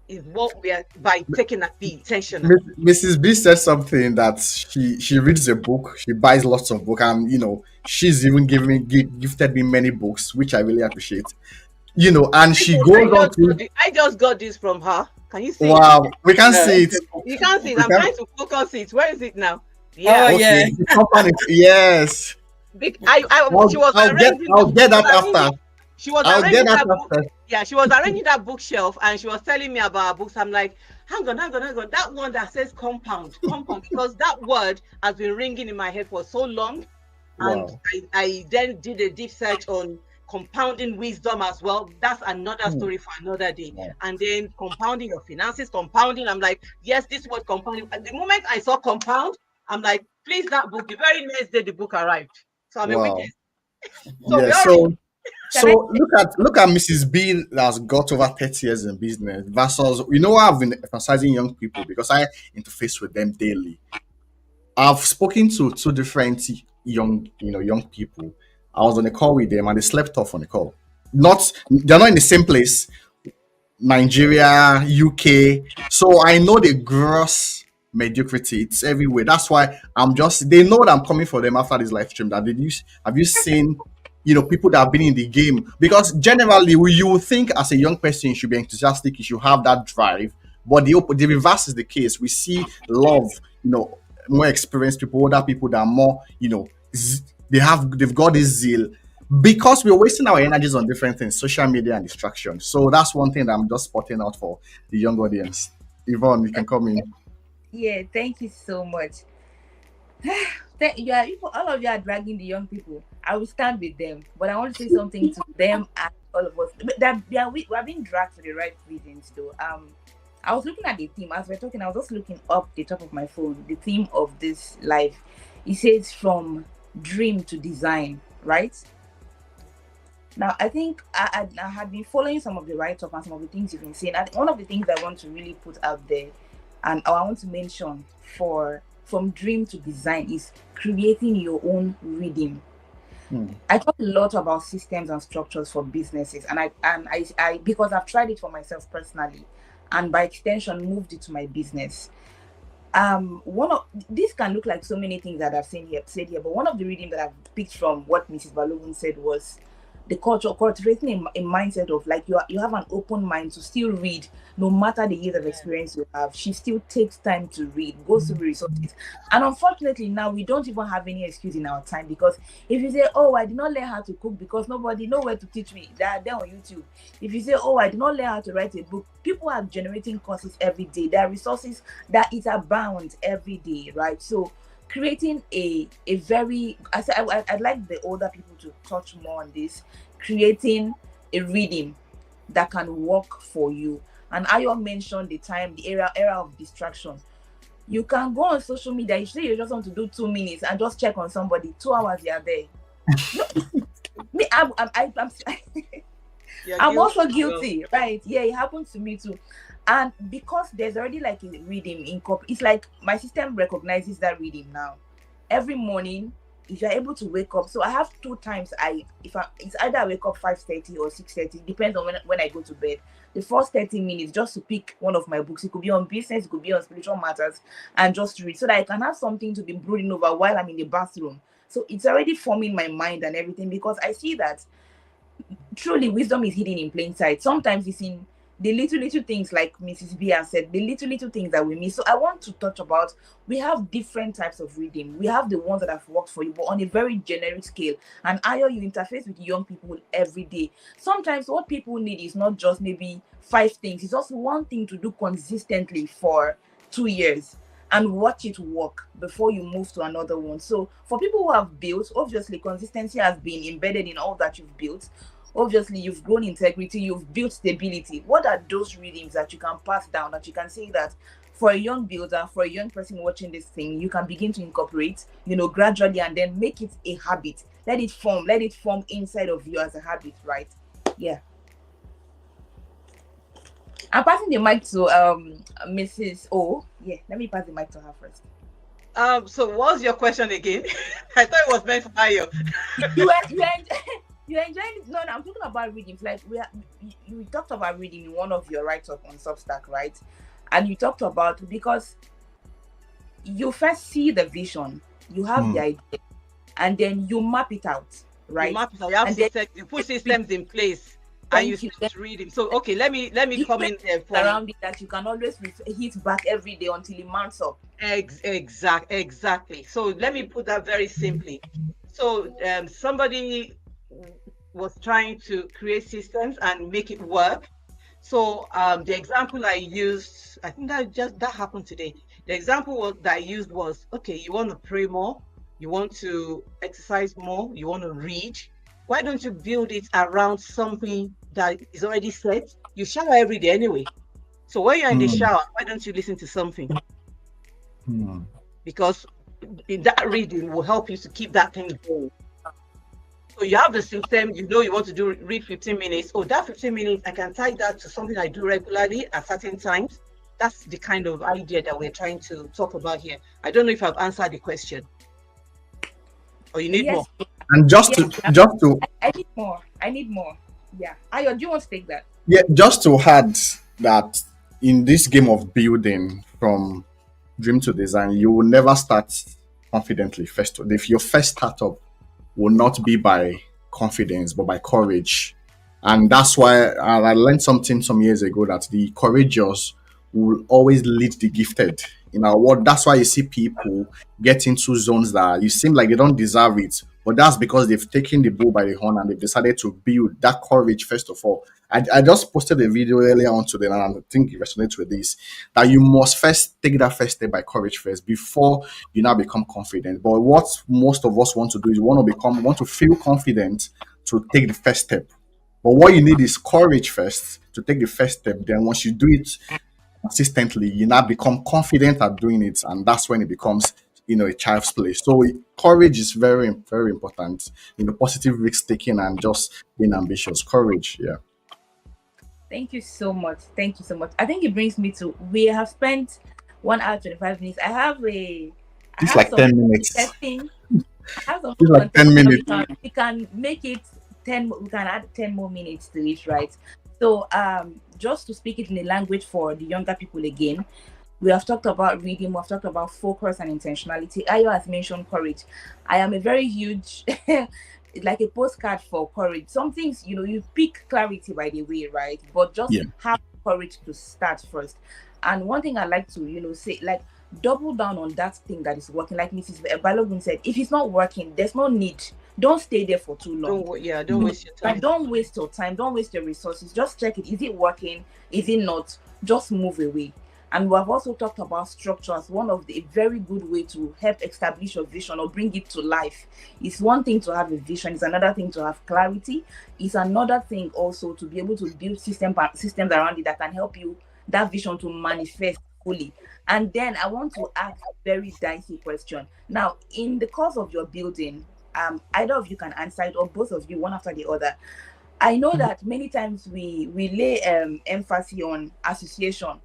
Is what we are by taking the intention. Mrs. B said something that she reads a book, she buys lots of books, and she's even gifted me many books, which I really appreciate. And she goes on to. I just got this from her. Can you see? Wow, we can see it. You can't see it. I'm trying to focus it. Where is it now? Yeah. Oh, yeah. The company, yes. I'll get that after. She was arranging that book. Yeah, she was arranging that bookshelf, and she was telling me about her books. I'm like, hang on. That one that says compound, because that word has been ringing in my head for so long. And wow. I then did a deep search on compounding wisdom as well. That's another story for another day. Yeah. And then compounding your finances, compounding. I'm like, yes, this word compounding. At the moment I saw compound, I'm like, please, that book. The very next day the book arrived. So I'm a witness. So look at Mrs. B that has got over 30 years in business versus I've been emphasizing young people because I interface with them daily. I've spoken to two different young people. I was on a call with them and they slept off on the call. They're not in the same place. Nigeria, UK. So I know the gross mediocrity. It's everywhere. That's why they know that I'm coming for them after this live stream. Have you seen people that have been in the game? Because generally you would think as a young person you should be enthusiastic, you should have that drive. But the reverse is the case. We see love, more experienced people, older people that are more, they've got this zeal because we're wasting our energies on different things, social media and distraction. So that's one thing that I'm just spotting out for the young audience. Yvonne, you can come in. Yeah, thank you so much. All of you are dragging the young people. I will stand with them, but I want to say something to them and all of us. We are being dragged for the right reasons, though. I was looking at the theme as we're talking. I was just looking up the top of my phone. The theme of this live, it says from dream to design, right? Now, I think I had been following some of the write up and some of the things you've been saying. And one of the things I want to really put out there, and I want to mention for from dream to design, is creating your own reading. I talk a lot about systems and structures for businesses, and I because I've tried it for myself personally, and by extension moved it to my business. One of this can look like so many things that I've said here, but one of the reading that I've picked from what Mrs. Balogun said was the culture cultivating a mindset of like you have an open mind to still read no matter the years of experience you have. She still takes time to read, goes through resources, and unfortunately now we don't even have any excuse in our time, because if you say, oh, I did not learn how to cook because nobody know where to teach me, they're on YouTube. If you say, oh, I did not learn how to write a book, people are generating courses every day. There are resources that is abound every day, right? So creating a very I'd like the older people to touch more on this, creating a reading that can work for you. And Ayo mentioned the era of distraction. You can go on social media, you say you just want to do 2 minutes and just check on somebody, 2 hours you are there. No, me I'm I'm also guilty, right? Yeah, it happened to me too. And because there's already like a reading in it's like my system recognizes that reading now. Every morning, if you're able to wake up, so I have two times it's either I wake up 5:30 or 6:30, depends on when I go to bed. The first 30 minutes just to pick one of my books. It could be on business, it could be on spiritual matters, and just read so that I can have something to be brooding over while I'm in the bathroom. So it's already forming my mind and everything, because I see that truly wisdom is hidden in plain sight. Sometimes it's in the little things, like Mrs. B has said, the little things that we miss. So I want to touch about, we have different types of reading. We have the ones that have worked for you, but on a very generic scale. And Ayo, you interface with young people every day. Sometimes what people need is not just maybe 5 things. It's also one thing to do consistently for 2 years and watch it work before you move to another one. So for people who have built, obviously consistency has been embedded in all that you've built. Obviously you've grown integrity, you've built stability. What are those readings that you can pass down, that you can say that for a young builder, for a young person watching this thing, you can begin to incorporate, gradually, and then make it a habit? Let it form inside of you as a habit, right? Yeah. I'm passing the mic to Mrs. O. Yeah, let me pass the mic to her first. So what's your question again? I thought it was meant for Ayo. You enjoying it? No, I'm talking about reading. Like you talked about reading in one of your write-up on Substack, right? And you talked about, because you first see the vision, you have the idea, and then you map it out, right? You map it out. You have systems, you put systems in place, and you start reading. So okay, let me come in there around it, that you can always hit back every day until it mounts up. Exactly. So let me put that very simply. So somebody was trying to create systems and make it work. So the example I used, I think that happened today. The example that I used was, okay, you want to pray more, you want to exercise more, you want to read. Why don't you build it around something that is already set? You shower every day anyway. So when you're in the shower, why don't you listen to something? Because that reading will help you to keep that thing going. So you have the system, you want to read 15 minutes. Oh, that 15 minutes, I can tie that to something I do regularly at certain times. That's the kind of idea that we're trying to talk about here. I don't know if I've answered the question. Or you need more? And just to I need more. Yeah. Ayo, do you want to take that? Yeah, just to add that in this game of building from dream to design, you will never start confidently first. If your first startup will not be by confidence but by courage. And that's why I learned something some years ago, that the courageous will always lead the gifted in our world. That's why you see people get into zones that you seem like they don't deserve it, but that's because they've taken the bull by the horn and they've decided to build that courage first of all. I just posted a video earlier on today, and I think it resonates with this, that you must first take that first step by courage first before you now become confident. But what most of us want to do is want to feel confident to take the first step. But what you need is courage first to take the first step. Then once you do it consistently, you now become confident at doing it, and that's when it becomes a child's place. So courage is very, very important. Positive risk taking and just being ambitious. Courage, yeah. Thank you so much. Thank you so much. I think it brings me to, we have spent 1 hour 25 minutes. I It's have like some 10 minutes. testing. I have some It's like 10 minutes. we can make it 10. We can add 10 more minutes to it, right? So, just to speak it in a language for the younger people again, we have talked about reading. We've talked about focus and intentionality. Ayo has mentioned courage. I am a very huge, like a postcard for courage. Some things, you pick clarity by the way, right? But just have courage to start first. And one thing I like to, say, like, double down on that thing that is working. Like Mrs. Balogun said, if it's not working, there's no need. Don't stay there for too long. Don't waste your time. Don't waste your time. Don't waste your resources. Just check it. Is it working? Is it not? Just move away. And we have also talked about structure as one of the very good way to help establish your vision or bring it to life. It's one thing to have a vision. It's another thing to have clarity. It's another thing also to be able to build systems around it that can help you, that vision, to manifest fully. And then I want to ask a very dicey question. Now, in the course of your building, either of you can answer it, or both of you, one after the other. I know that many times we lay emphasis on association.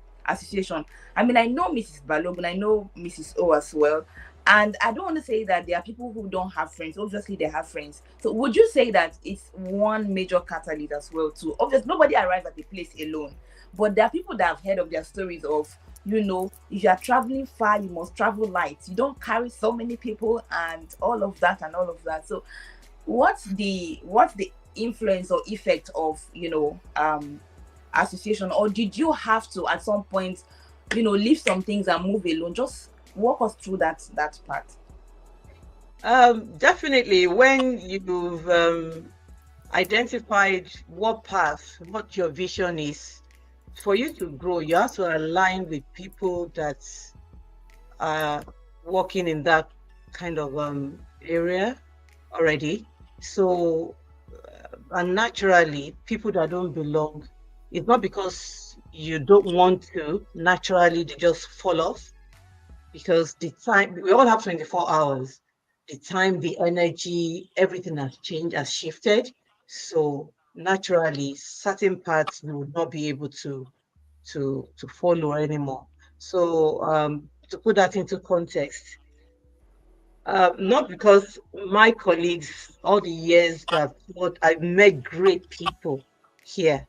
I mean, I know Mrs. Balogun, I know Mrs. O as well. And I don't want to say that there are people who don't have friends. Obviously, they have friends. So would you say that it's one major catalyst as well too? Obviously, nobody arrives at the place alone. But there are people that have heard of their stories of, if you are traveling far, you must travel light. You don't carry so many people and all of that. So what's the influence or effect of, association? Or did you have to at some point, leave some things and move alone? Just walk us through that part. Definitely, when you've identified what your vision is, for you to grow, you have to align with people that are working in that kind of area already. So, and naturally, people that don't belong, it's not because you don't want to, naturally they just fall off, because the time, we all have 24 hours. The time, the energy, everything has changed, has shifted. So naturally, certain parts you would not be able to follow anymore. So to put that into context, not because my colleagues, all the years that I've met great people here,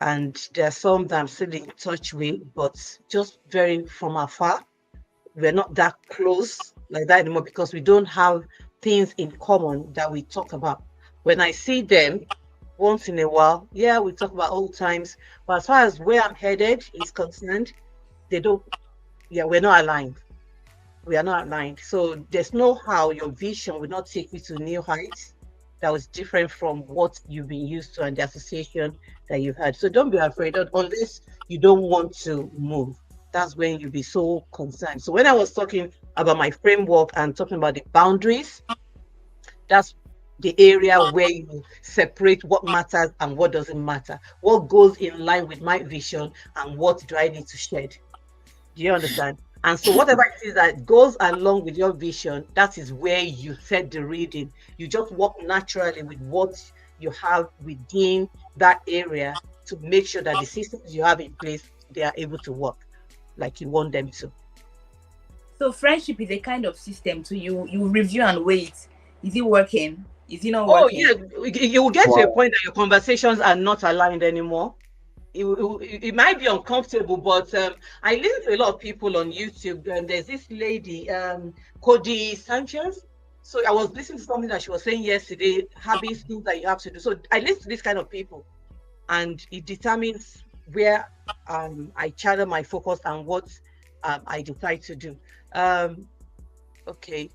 and there are some that I'm still in touch with, but just very from afar. We're not that close like that anymore because we don't have things in common that we talk about. When I see them once in a while, yeah, we talk about old times, but as far as where I'm headed is concerned, we're not aligned. We are not aligned. So there's no how your vision will not take you to new heights that was different from what you've been used to and the association that you've had. So don't be afraid, unless you don't want to move. That's when you'll be so concerned. So when I was talking about my framework and talking about the boundaries, that's the area where you separate what matters and what doesn't matter. What goes in line with my vision and what do I need to shed? Do you understand? And so whatever it is that goes along with your vision, that is where you set the reading. You just walk naturally with what you have within that area to make sure that the systems you have in place, they are able to work like you want them to. So friendship is a kind of system. So you review and wait. Is it working? Is it not Oh working? yeah, you will get to a point that your conversations are not aligned anymore. It might be uncomfortable, but I listen to a lot of people on YouTube, and there's this lady, Cody Sanchez. So I was listening to something that she was saying yesterday, habits, things that you have to do. So I listen to this kind of people, and it determines where I channel my focus and what I decide to do. Okay.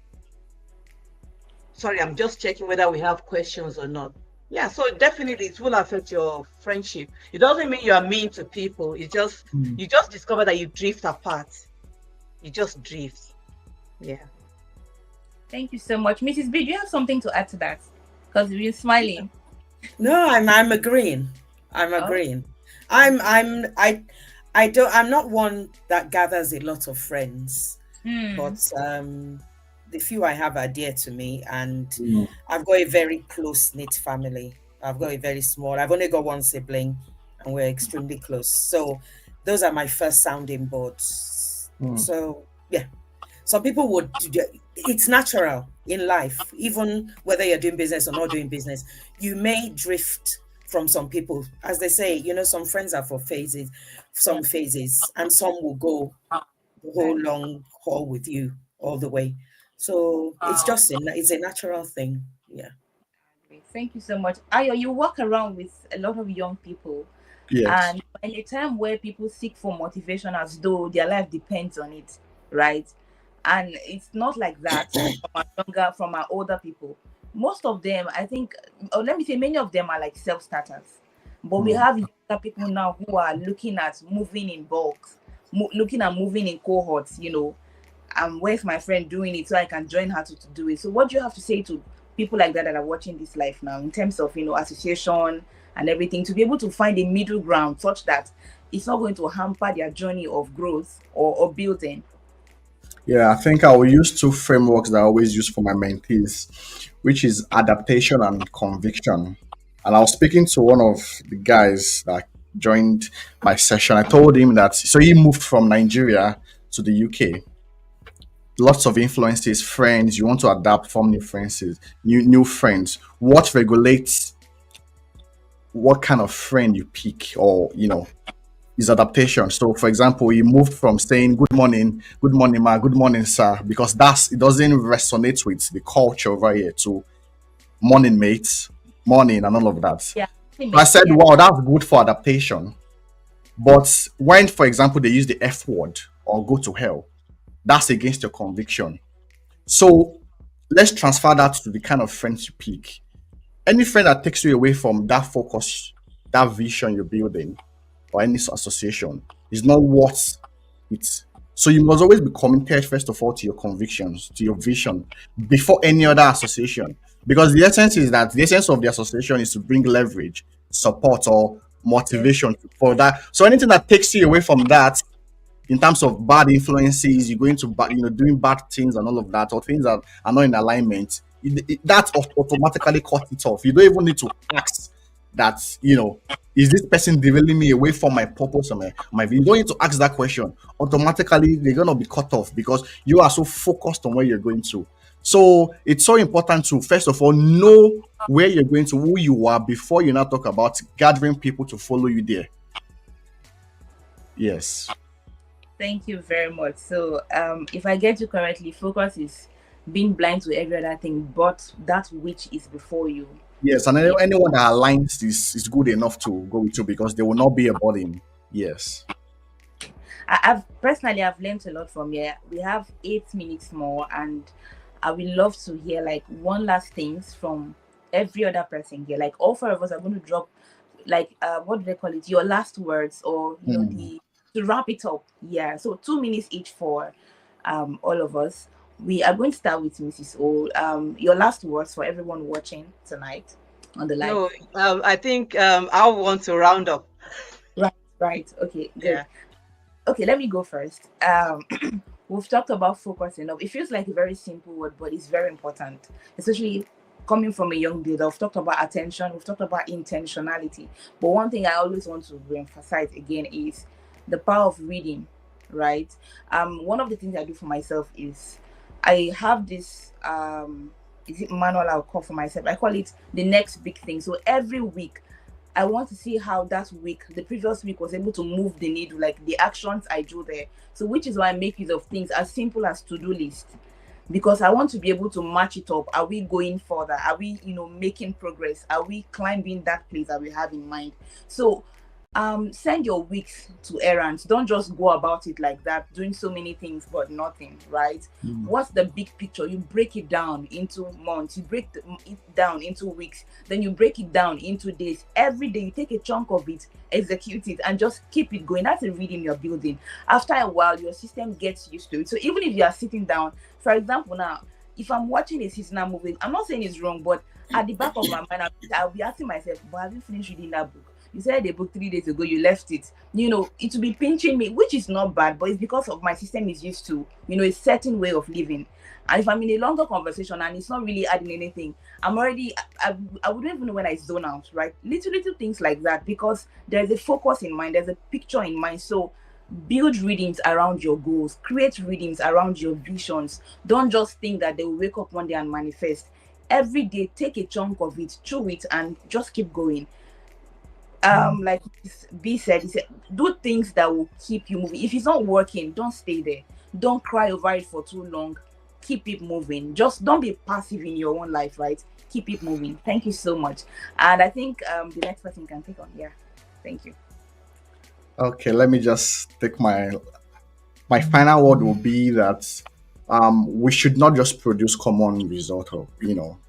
Sorry, I'm just checking whether we have questions or not. Yeah, so definitely it will affect your friendship. It doesn't mean you are mean to people. It's just you just discover that you drift apart. You just drift. Yeah. Thank you so much, Mrs. B. Do you have something to add to that? Because you're smiling. No, I'm agreeing. I'm agreeing. I'm not one that gathers a lot of friends. Mm. but the few I have are dear to me, and Mm. I've got a very close knit family. I've got a very small. I've only got one sibling, and we're extremely close. So those are my first sounding boards. Mm. So yeah, some people would. It's natural in life, even whether you're doing business or not doing business. You may drift from some people, as they say. Some friends are for phases, Yeah. some phases, and some will go the whole Right. long haul with you all the way. So it's a natural thing. Yeah. Thank you so much. Ayo, you walk around with a lot of young people, Yes. and in a time where people seek for motivation as though their life depends on it, right? And it's not like that from our older people. Most of them, I think, or let me say, many of them are like self-starters. But we Mm. have younger people now who are looking at moving in bulks, looking at moving in cohorts, where's my friend doing it so I can join her to do it. So what do you have to say to people like that are watching this life now in terms of association and everything, to be able to find a middle ground such that it's not going to hamper their journey of growth or building? Yeah, I think I will use two frameworks that I always use for my mentees, which is adaptation and conviction. And I was speaking to one of the guys that joined my session. I told him that so he moved from Nigeria to the UK. Lots of influences, friends. You want to adapt, form new friends, new friends. What regulates what kind of friend you pick, or is adaptation. So, for example, you moved from saying good morning, ma, good morning, sir, because it doesn't resonate with the culture over here, to morning, mates, morning, and all of that. So Yeah, I said, yeah. wow, that's good for adaptation. But when, for example, they use the F word or go to hell, that's against your conviction. So let's transfer that to the kind of friends you pick. Any friend that takes you away from that focus, that vision you're building, or any association is not worth it. So you must always be committed, first of all, to your convictions, to your vision, before any other association. Because the essence of the association is to bring leverage, support, or Yes. motivation for that. So anything that takes you away from that, in terms of bad influences, you're going to doing bad things and all of that, or things that are not in alignment, that automatically cut it off. You don't even need to ask that, is this person derailing me away from my purpose or my vision? You don't need to ask that question. Automatically they're going to be cut off because you are so focused on where you're going to. So it's so important to, first of all, know where you're going to, who you are, before you now talk about gathering people to follow you there. Yes. Thank you very much. So, if I get you correctly, focus is being blind to every other thing, but that which is before you. Yes, and Yeah. anyone that aligns is good enough to go with you, because they will not be a burden. Yes. I've learned a lot from here. We have 8 minutes more, and I would love to hear like one last things from every other person here. Like all four of us are going to drop like what do they call it? Your last words, or Mm. the to wrap it up. Yeah. So 2 minutes each for all of us. We are going to start with Mrs. O. Your last words for everyone watching tonight on the live. No, I think I want to round up. Right, right. Okay, good. Yeah. Okay, let me go first. We've talked about focus enough. It feels like a very simple word, but it's very important, especially coming from a young builder. We've talked about attention, we've talked about intentionality. But one thing I always want to reemphasize again is the power of reading, right? One of the things I do for myself is I have this is it manual I'll call for myself. I call it the next big thing. So every week I want to see how that week, the previous week, was able to move the needle, like the actions I do there. So, which is why I make use of things as simple as to-do list, because I want to be able to match it up. Are we going further? Are we, making progress? Are we climbing that place that we have in mind? So, send your weeks to errands. Don't just go about it like that, doing so many things but nothing, right? Mm. What's the big picture? You break it down into months, you break it down into weeks, then you break it down into days. Every day you take a chunk of it, execute it, and just keep it going. That's a rhythm you're building. After a while, your system gets used to it. So even if you are sitting down, for example, now if I'm watching a seasonal movie, I'm not saying it's wrong, but at the back of my mind, I'll be asking myself, but have you finished reading that book? You said a book 3 days ago, you left it. It will be pinching me, which is not bad, but it's because of my system is used to, a certain way of living. And if I'm in a longer conversation and it's not really adding anything, I'm already, I wouldn't even know when I zone out, right? Little things like that, because there's a focus in mind, there's a picture in mind. So build readings around your goals, create readings around your visions. Don't just think that they will wake up one day and manifest. Every day, take a chunk of it, chew it, and just keep going. Like B said, he said, do things that will keep you moving. If it's not working, don't stay there. Don't cry over it for too long. Keep it moving. Just don't be passive in your own life, right? Keep it moving. Thank you so much. And I think the next person can take on. Yeah. Thank you. Okay, let me just take my final word will be that we should not just produce common result or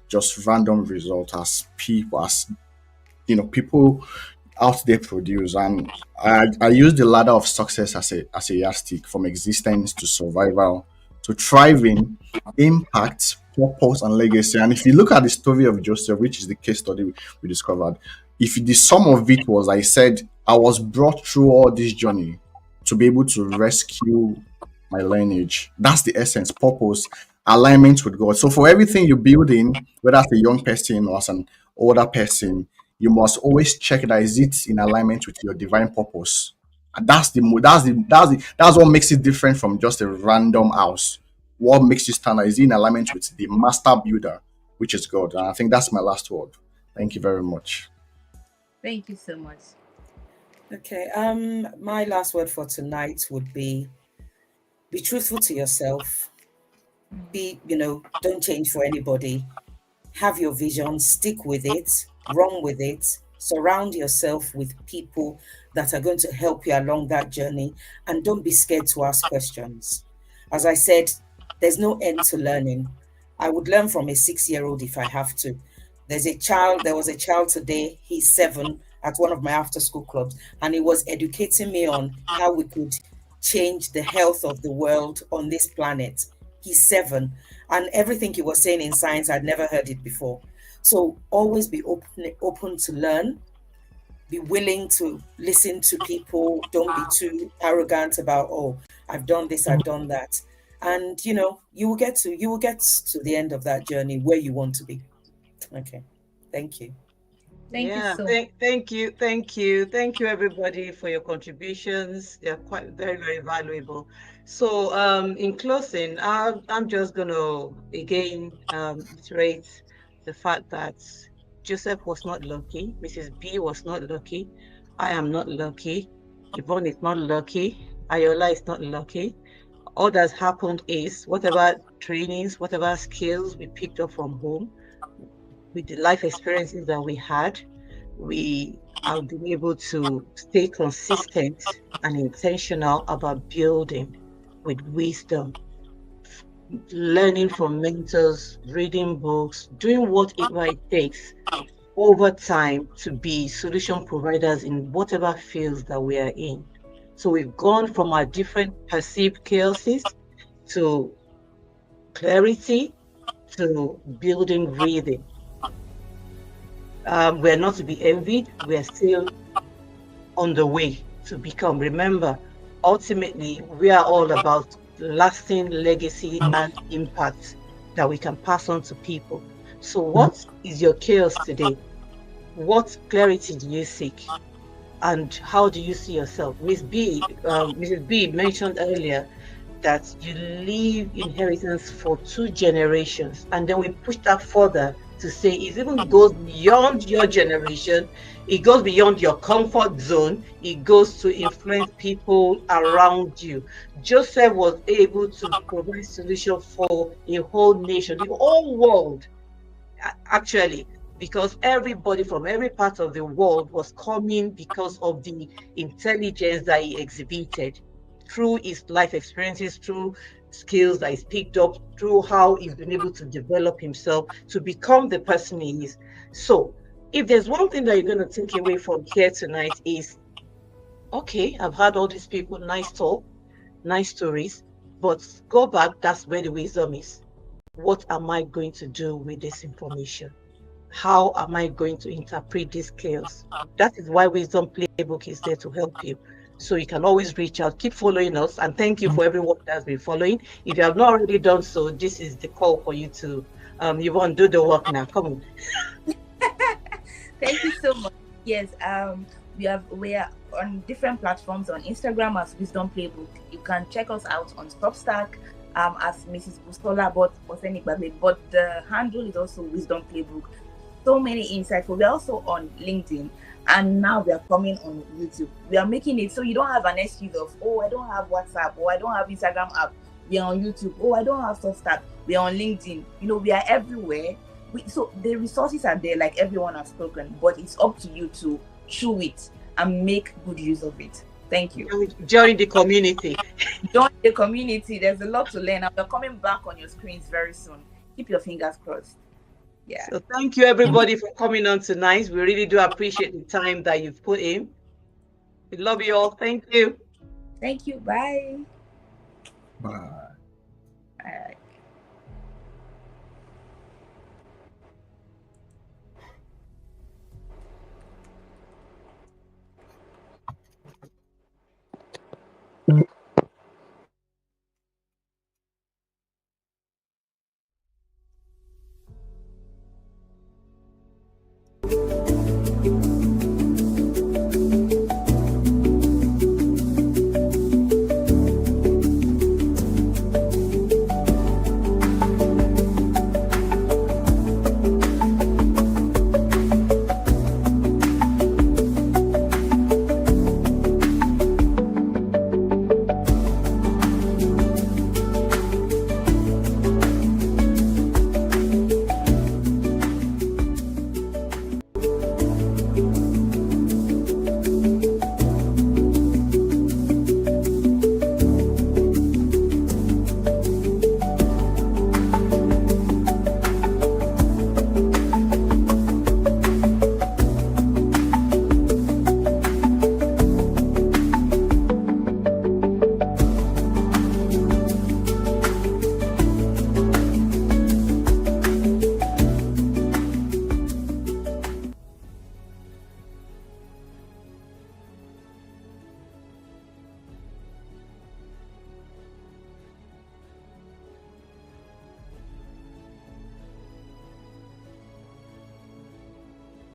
just random result as people out there produce. And I use the ladder of success as a yardstick, from existence to survival to thriving, impact, purpose, and legacy. And if you look at the story of Joseph, which is the case study we discovered, if the sum of it was, I said, I was brought through all this journey to be able to rescue my lineage. That's the essence, purpose, alignment with God. So for everything you build in, whether as a young person or as an older person, you must always check that is it in alignment with your divine purpose. And that's what makes it different from just a random house. What makes you stand out is in alignment with the master builder, which is God. And I think that's my last word. Thank you very much. Thank you so much. Okay. My last word for tonight would be truthful to yourself. Don't change for anybody. Have your vision, stick with it, run with it, surround yourself with people that are going to help you along that journey, and don't be scared to ask questions. As I said, there's no end to learning. I would learn from a 6-year-old if I have to. There was a child today, he's 7, at one of my after school clubs, and he was educating me on how we could change the health of the world on this planet. He's 7, and everything he was saying in science, I'd never heard it before. So always be open to learn, be willing to listen to people. Don't be too arrogant about, oh, I've done this, I've done that. And you will get to the end of that journey where you want to be. Okay. Thank you. Thank you so thank you everybody for your contributions. They're quite very, very valuable. So in closing, I'm just gonna again reiterate the fact that Joseph was not lucky, Mrs. B was not lucky, I am not lucky, Yvonne is not lucky, Ayola is not lucky. All that's happened is whatever trainings, whatever skills we picked up from home, with the life experiences that we had, we have been able to stay consistent and intentional about building with wisdom, learning from mentors, reading books, doing whatever it takes over time to be solution providers in whatever fields that we are in. So we've gone from our different perceived chaoses to clarity to building breathing. We're not to be envied. We're still on the way to become. Remember, ultimately, we are all about lasting legacy and impact that we can pass on to people. So what is your chaos today? What clarity do you seek? And how do you see yourself? Mrs. B mentioned earlier that you leave inheritance for 2 generations. And then we push that further to say it even goes beyond your generation, it goes beyond your comfort zone, it goes to influence people around you. Joseph was able to provide solution for a whole nation, the whole world, actually, because everybody from every part of the world was coming because of the intelligence that he exhibited through his life experiences, through skills that he's picked up, through how he's been able to develop himself to become the person he is. So if there's one thing that you're going to take away from here tonight is, okay, I've had all these people, nice talk, nice stories, but go back, that's where the wisdom is. What am I going to do with this information? how am I going to interpret these skills? That is why Wisdom Playbook is there to help you. So you can always reach out, keep following us, and thank you for everyone that's been following. If you have not already done so, this is the call for you to you want to do the work now. Come on. Thank you so much. Yes, we are on different platforms on Instagram as Wisdom Playbook. You can check us out on Substack as Mrs. Busola, but the handle is also Wisdom Playbook. So many insights. We're also on LinkedIn, and now we are coming on YouTube. We are making it so you don't have an excuse of, oh, I don't have WhatsApp, or I don't have Instagram app. We are on YouTube. Oh, I don't have Substack. We are on LinkedIn. You know, we are everywhere. So the resources are there, like everyone has spoken, but it's up to you to chew it and make good use of it. Thank you. Join the community. Join the community. There's a lot to learn, and we're coming back on your screens very soon. Keep your fingers crossed. Yeah. So thank you everybody for coming on tonight. We really do appreciate the time that you've put in. We love you all. Thank you. Thank you. Bye. Bye. All right.